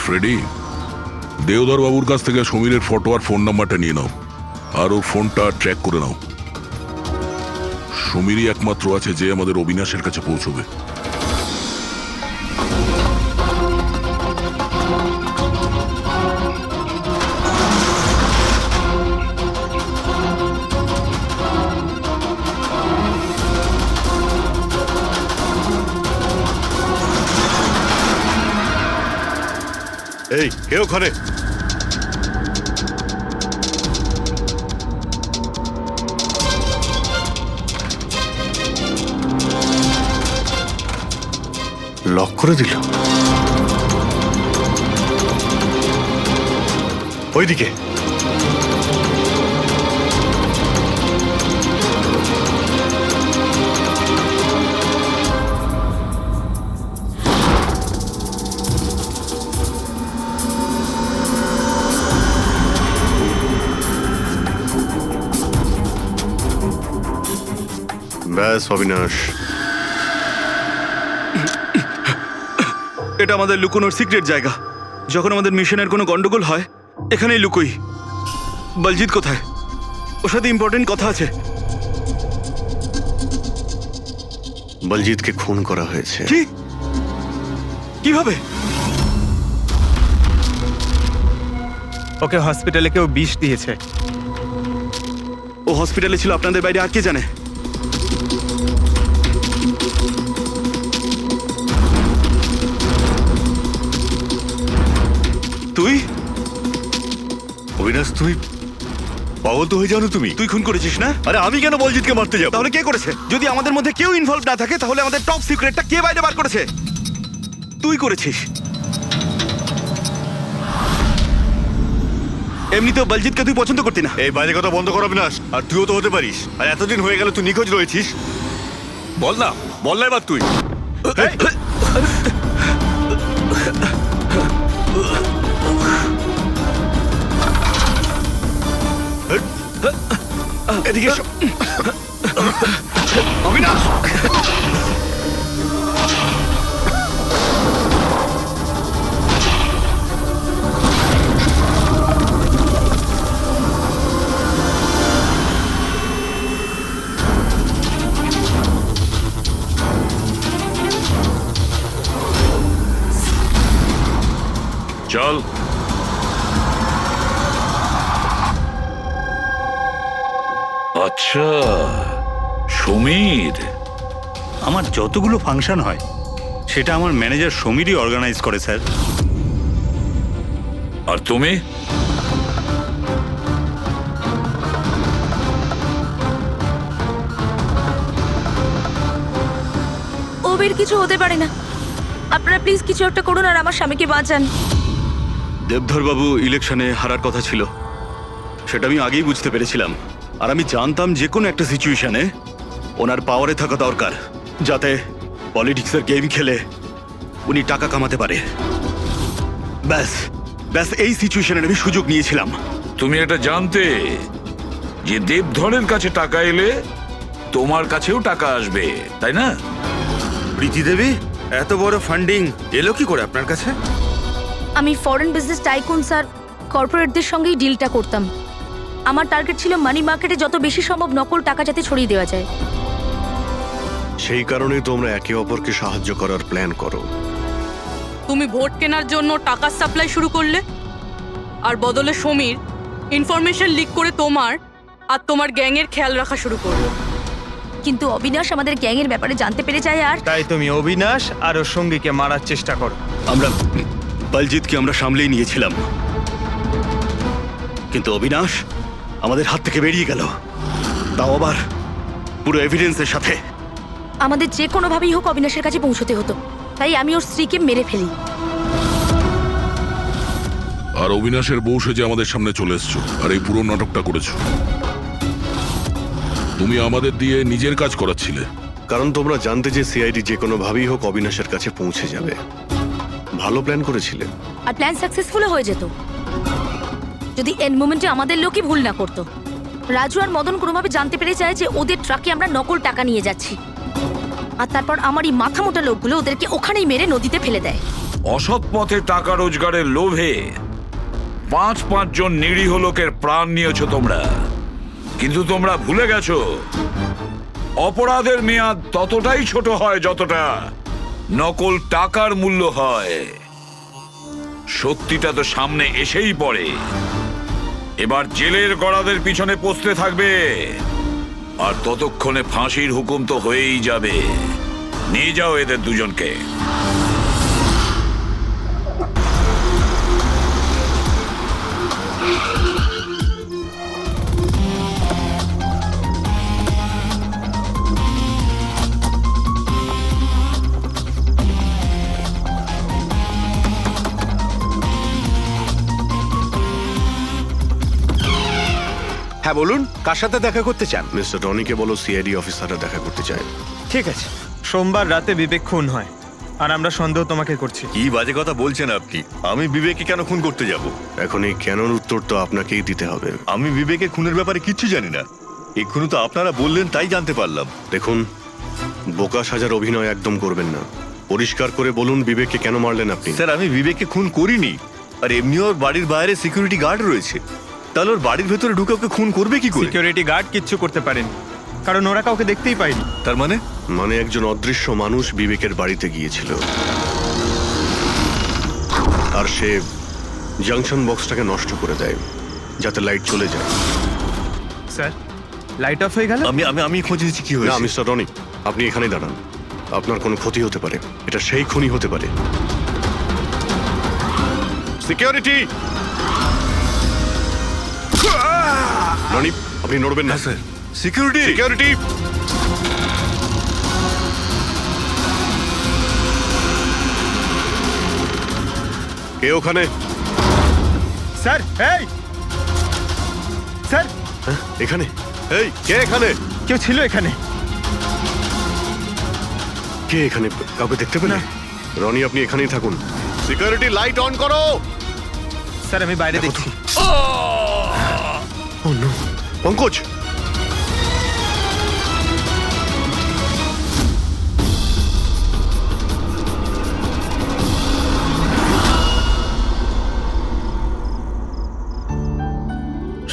ফ্রেডি, দেওধর বাবুর কাছ থেকে সমীরের ফটো আর ফোন নাম্বারটা নিয়ে নাও, আর ওর ফোনটা ট্র্যাক করে নাও। সমীরই একমাত্র আছে যে আমাদের অবিনাশের কাছে পৌঁছবে। এই কে ওখানে? লক করে দিল। ওইদিকে ব্যাস অবিনাশ, এটা আমাদের লুকোনোর সিক্রেট জায়গা। যখন আমাদের মিশনের কোনো গন্ডগোল হয় এখানেই লুকোই। বলজিৎ কোথায়? ওর সাথে ইম্পর্টেন্ট কথা আছে। বলজিৎকে খুন করা হয়েছে। কি? কিভাবে? ওকে হসপিটালে কেউ বিষ দিয়েছে। ও হসপিটালে ছিল, আপনাদের বাইরে আর কে জানে? তুই অবিনাশ, তুমি পাগল তো হয়ে যাও না তুমি? তুই খুন করেছিস না? আরে আমি কেন বলজিৎকে মারতে যাব? তাহলে কে করেছে? যদি আমাদের মধ্যে কেউ ইনভলভ না থাকে তাহলে আমাদের টপ সিক্রেটটা কে বাইরে বার করেছে? তুই করেছিস। এমনিতেও বলজিৎকে তুই পছন্দ করতি না। এই বাইরে কথা বন্ধ কর অবিনাশ। আর তুইও তো হতে পারিস। আর এতদিন হয়ে গেল তুই নিখোঁজ রয়েছিস। বল না এবার তুই। এদিকে এসো। অবিনাশ, চল। আচ্ছা, সমীর। আমার যতগুলো ফাংশন হয় সেটা আমার ম্যানেজার সমীরই অর্গানাইজ করে স্যার। আর তুমি? ওবের কিছু হতে পারে না, আপনারা প্লিজ কিছু একটা করুন আর আমার স্বামীকে বাঁচান। দেবধর বাবু ইলেকশনে হারার কথা ছিল, সেটা আমি আগেই বুঝতে পেরেছিলাম। আর আমি জানতাম যে কোনো একটা সিচুয়েশনে ওনার পাওয়ারে থাকা দরকার, যাতে পলিটিক্সের গেম খেলে উনি টাকা কামাতে পারে। ব্যাস ব্যাস এই সিচুয়েশনে আমি সুযোগ নিয়েছিলাম। তুমি এটা জানতে যে দেবধরের কাছে টাকা এলে তোমার কাছেও টাকা আসবে, তাই না? প্রীতি দেবী, এত বড় ফান্ডিং এলো কি করে আপনার কাছে? আমি ফরেন বিজনেস টাইকুন স্যার কর্পোরেটদের সঙ্গেই ডিলটা করতাম। আমার টার্গেট ছিল মানি মার্কেটে যত বেশি সম্ভব নকল টাকা যাতে ছড়িয়ে দেওয়া যায়। সেই কারণেই তোমরা একে অপরকে সাহায্য করার প্ল্যান করো। তুমি ভোট কেনার জন্য টাকার সাপ্লাই শুরু করলে, আর বদলে সমীর ইনফরমেশন লিক করে তোমার আর তোমার গ্যাংয়ের খেয়াল রাখা শুরু করলো। কিন্তু অবিনাশ আমাদের গ্যাংয়ের ব্যাপারে জানতে পেরে যায় আর তাই তুমি অবিনাশ আর ওর সঙ্গীকে মারার চেষ্টা করো। আমরা বলজিৎকে আমরা সামলেই নিয়েছিলাম, কিন্তু অবিনাশ আমাদের হাত থেকে বেরিয়ে গেল, তাও আবার পুরো এভিডেন্সের সাথে। আমাদের যে কোনোভাবেই হোক অবিনাশের কাছে পৌঁছতে হতো, তাই আমি ওর স্ত্রীকে মেরে ফেলি। আর অবিনাশের বউ সেজে আমাদের সামনে চলে এসছো আর এই পুরো নাটকটা করেছো। তুমি আমাদের দিয়ে নিজের কাজ করাচ্ছিলে, কারণ তোমরা জানতে যে সিআইডি যে কোনোভাবেই হোক অবিনাশের কাছে পৌঁছে যাবে। ভালো প্ল্যান করেছিলে। আর প্ল্যান সাকসেসফুল হয়ে যেত যদি এন্ড মোমেন্টে আমাদের লোকই ভুল না করতো। রাজু আর মদন কোনোভাবে জানতে পেরে যায় যে ওদের ট্রাকে আমরা নকল টাকা নিয়ে যাচ্ছি, আর তারপর আমার এই মাথা মোটা লোকগুলো ওদেরকে ওখানেই মেরে নদীতে ফেলে দেয়। অসৎ পথে টাকা রোজগারের লোভে 5 জন নিরীহ লোকের প্রাণ নিয়েছো তোমরা, কিন্তু তোমরা ভুলে গেছো অপরাধের মেয়াদ ততটাই ছোট হয় যতটা নকল টাকার মূল্য হয়। সত্যিটা তো সামনে এসেই পড়ে। এবার জেলের গড়াদের পিছনে পৌঁছতে থাকবে, আর ততক্ষণে ফাঁসির হুকুম তো হয়েই যাবে। নিয়ে যাও এদের দুজনকে। হ্যাঁ বলুন, কার সাথে দেখা করতে চান? মিস্টার রনিকে বলো সিআইডি অফিসাররা দেখা করতে চায়। ঠিক আছে। সোমবার রাতে বিবেক খুন হয়, আর আমরা সন্দেহ তোমাকে করছি। কি বাজে কথা বলছেন আপনি? আমি বিবেককে কেন খুন করতে যাব? এখন এই কেনর উত্তর তো আপনাকেই দিতে হবে। আমি বিবেকের খুনের ব্যাপারে কিচ্ছু জানি না, এক্ষুনি তো আপনারা বললেন তাই জানতে পারলাম। দেখুন, বোকা সাজার অভিনয় একদম করবেন না। পরিষ্কার করে বলুন বিবেককে কেন মারলেন আপনি? স্যার, আমি বিবেককে খুন করিনি, আর এমনি ওর বাড়ির বাইরে সিকিউরিটি গার্ড রয়েছে, তাহলে ওর বাড়ির ভেতরে ঢুকে ওকে খুন করবে কি করে? সিকিউরিটি গার্ড কিচ্ছু করতে পারেনি, কারণ ওরা কাউকে দেখতেই পায়নি। তার মানে? মানে একজন অদৃশ্য মানুষ বিবেকের বাড়িতে গিয়েছিল, আর সে জাংশন বক্সটাকে নষ্ট করে দেয় যাতে লাইট চলে যায়। স্যার, লাইট অফ হয়ে গেল। আমি খুঁজে দিচ্ছি কি না হয়েছে। মিস্টার রনি, আপনি এখানেই দাঁড়ান। আপনার কোনো ক্ষতি হতে পারে, এটা সেই খুনি হতে পারে। সিকিউরিটি! রনি, আপনি নড়বেন না। Sir, security! সিকিউরিটি! কে ওখানে? স্যার, এই স্যার, এখানে? এই কে এখানে? কেউ ছিল এখানে? কে এখানে? কাউকে দেখতে পেলে? রনি, আপনি এখানেই থাকুন। সিকিউরিটি, লাইট অন করো। স্যার, আমি বাইরে দেখছি। পঙ্কজ!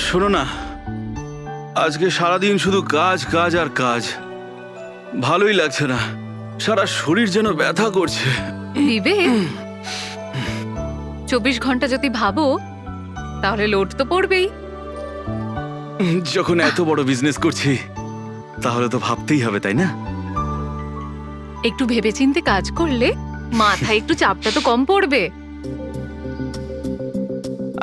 শোনো না, আজকে সারাদিন শুধু কাজ কাজ আর কাজ, ভালোই লাগছে না, সারা শরীর যেন ব্যথা করছে। বিবেক, ঘন্টা যদি ভাবো তাহলে লোড তো পড়বেই। যখন এত বড় বিজনেস করছি তাহলে তো ভাবতেই হবে, তাই না? একটু ভেবেচিন্তে কাজ করলে মাথায় একটু চাপটা তো কম পড়বে।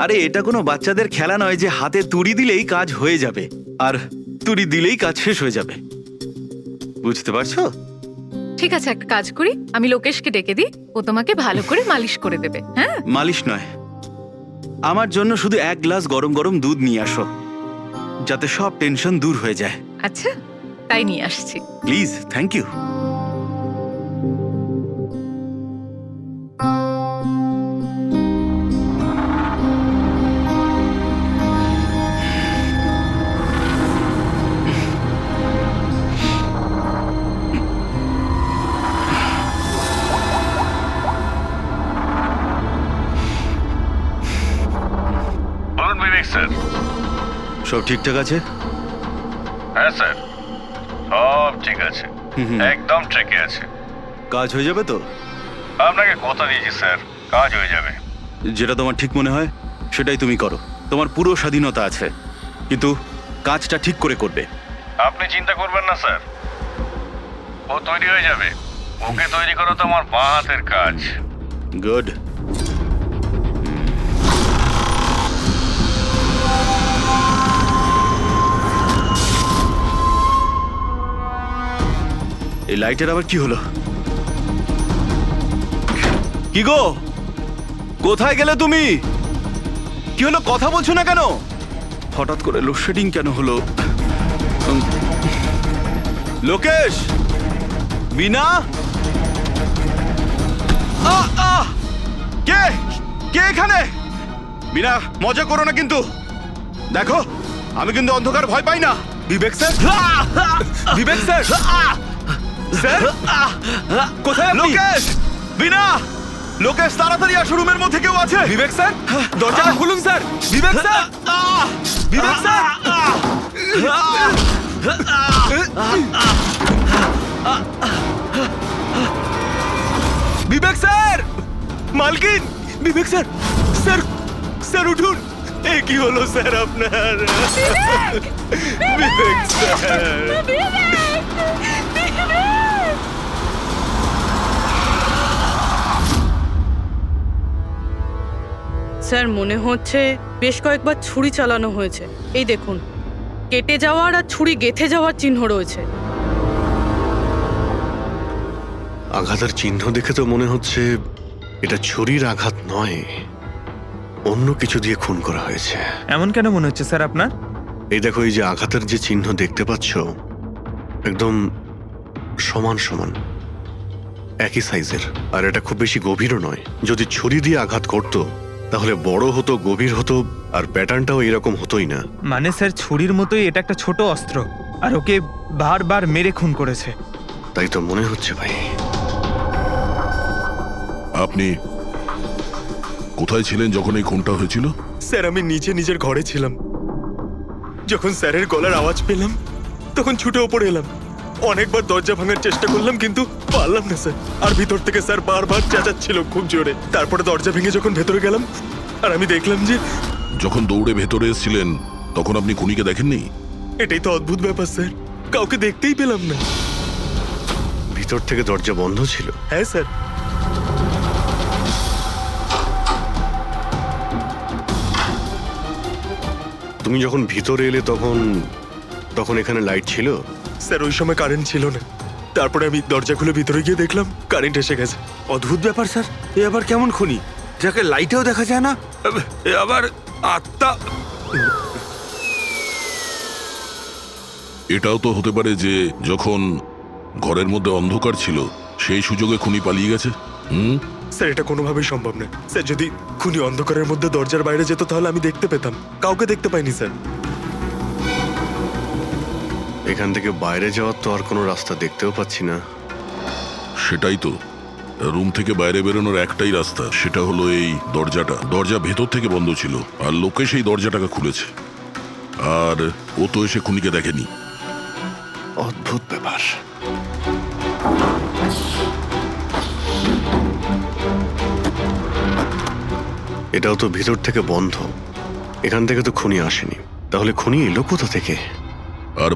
আরে এটা কোনো বাচ্চাদের খেলা নয় যে হাতে তুড়ি দিলেই কাজ হয়ে যাবে আর তুড়ি দিলেই কাজ শেষ হয়ে যাবে, বুঝতে পারছো? ঠিক আছে, একটা কাজ করি, আমি লোকেশকে ডেকে দিই, ও তোমাকে ভালো করে মালিশ করে দেবে। হ্যাঁ, মালিশ নয়, আমার জন্য শুধু 1 গ্লাস গরম গরম দুধ নিয়ে আসো, যাতে সব টেনশন দূর হয়ে যায়। আচ্ছা, তাই নিয়ে আসছি। Please, thank you. বলুন বিবেক স্যার। সব ঠিকঠাক আছে? হ্যাঁ স্যার, সব ঠিক আছে, একদম ট্রেকে আছে। কাজ হয়ে যাবে তো? আপনাকে কথা দিয়েছি স্যার, কাজ হয়ে যাবে। যেটা তোমার ঠিক মনে হয় সেটাই তুমি করো, তোমার পুরো স্বাধীনতা আছে, কিন্তু কাজটা ঠিক করে করবে। আপনি চিন্তা করবেন না স্যার, ও তৈরি হয়ে যাবে। ওকে তৈরি করা তো আমার বাঁ হাতের কাজ। গুড। এই লাইটের আবার কি হলো? কি গো, কোথায় গেলে তুমি? কি হলো, কথা বলছো না কেন? হঠাৎ করে লোডশেডিং কেন হলো? লোকেশ, বিনা, কে কে এখানে? বিনা, মজা করো না কিন্তু। দেখো, আমি কিন্তু অন্ধকার ভয় পাই না। বিবেক স্যার, বিবেক স্যার, স্যার কোথায় আপনি? লোকেশ, বিনা, লোকেশ তাড়াতাড়ি আসো, রুমের মধ্যে কেউ আছে। বিবেক স্যার, দরজাটা খুলুন স্যার। বিবেক স্যার, বিবেক স্যার, বিবেক স্যার, মালকিন, বিবেক স্যার, স্যার, স্যার উঠুন। এ কি হলো স্যার আপনার? বিবেক স্যার, স্যার মনে হচ্ছে বেশ কয়েকবার ছুরি চালানো হয়েছে। এই দেখুন, কেটে যাওয়ার আর ছুরি গেঁথে যাওয়ার চিহ্ন রয়েছে। আঘাতের চিহ্ন দেখে তো মনে হচ্ছে এটা ছুরির আঘাত নয়, অন্য কিছু দিয়ে খুন করা হয়েছে। এমন কেন মনে হচ্ছে স্যার আপনার? এই দেখো, এই যে আঘাতের যে চিহ্ন দেখতে পাচ্ছ, একদম সমান সমান, একই সাইজের, আর এটা খুব বেশি গভীরও নয়। যদি ছুরি দিয়ে আঘাত করতো তাহলে বড় হতো, গভীর হতো, আর প্যাটার্নটাও এরকম হতোই না। মানে স্যার, ছুরির মতোই এটা একটা ছোট অস্ত্র, আর ওকে বারবার মেরে খুন করেছে। তাই তো মনে হচ্ছে ভাই। আপনি কোথায় ছিলেন যখন এই খুনটা হয়েছিল? স্যার, আমি নিচে নিজের ঘরে ছিলাম। যখন স্যারের গলার আওয়াজ পেলাম তখন ছুটে ওপরে এলাম। অনেকবার দরজা ভাঙার চেষ্টা করলাম কিন্তু পারলাম না স্যার। আর ভিতর থেকে স্যার বারবার চেঁচাচ্ছিল খুব জোরে। তারপরে দরজা ভেঙে যখন ভেতরে গেলাম আর আমি দেখলাম যে... যখন দৌড়ে ভেতরে এসেছিলেন তখন আপনি খুনিকে দেখেননি? এটাই তো অদ্ভুত ব্যাপার স্যার, কাউকে দেখতেই পেলাম না। ভিতর থেকে দরজা বন্ধ ছিল? হ্যাঁ স্যার। তুমি যখন ভিতরে এলে তখন তখন এখানে লাইট ছিল? স্যার, ওই সময় কারেন্ট ছিল না। তারপরে আমি দরজা খুলে ভিতরে গিয়ে দেখলাম কারেন্ট এসে গেছে। অদ্ভুত ব্যাপার স্যার, এ আবার কেমন খুনি যাকে লাইটেও দেখা যায় না, এ আবার আত্মা। এটাও তো হতে পারে যে যখন ঘরের মধ্যে অন্ধকার ছিল সেই সুযোগে খুনি পালিয়ে গেছে। স্যার, এটা কোনোভাবেই সম্ভব না স্যার। যদি খুনি অন্ধকারের মধ্যে দরজার বাইরে যেত তাহলে আমি দেখতে পেতাম, কাউকে দেখতে পাইনি স্যার। এখান থেকে বাইরে যাওয়ার তো আর কোনো রাস্তা দেখতেও পাচ্ছি না। সেটাই তো, রুম থেকে বাইরে বেরোনোর একটাই রাস্তা, সেটা হলো এই দরজাটা। দরজা ভেতর থেকে বন্ধ ছিল আর লোকে সেই দরজাটাকে খুলেছে, আর ও তো এসে খুনিকে দেখেনি। অদ্ভুত ব্যাপার। এটাও তো ভিতর থেকে বন্ধ, এখান থেকে তো খুনি আসেনি, তাহলে খুনি এলো কোথা থেকে? আর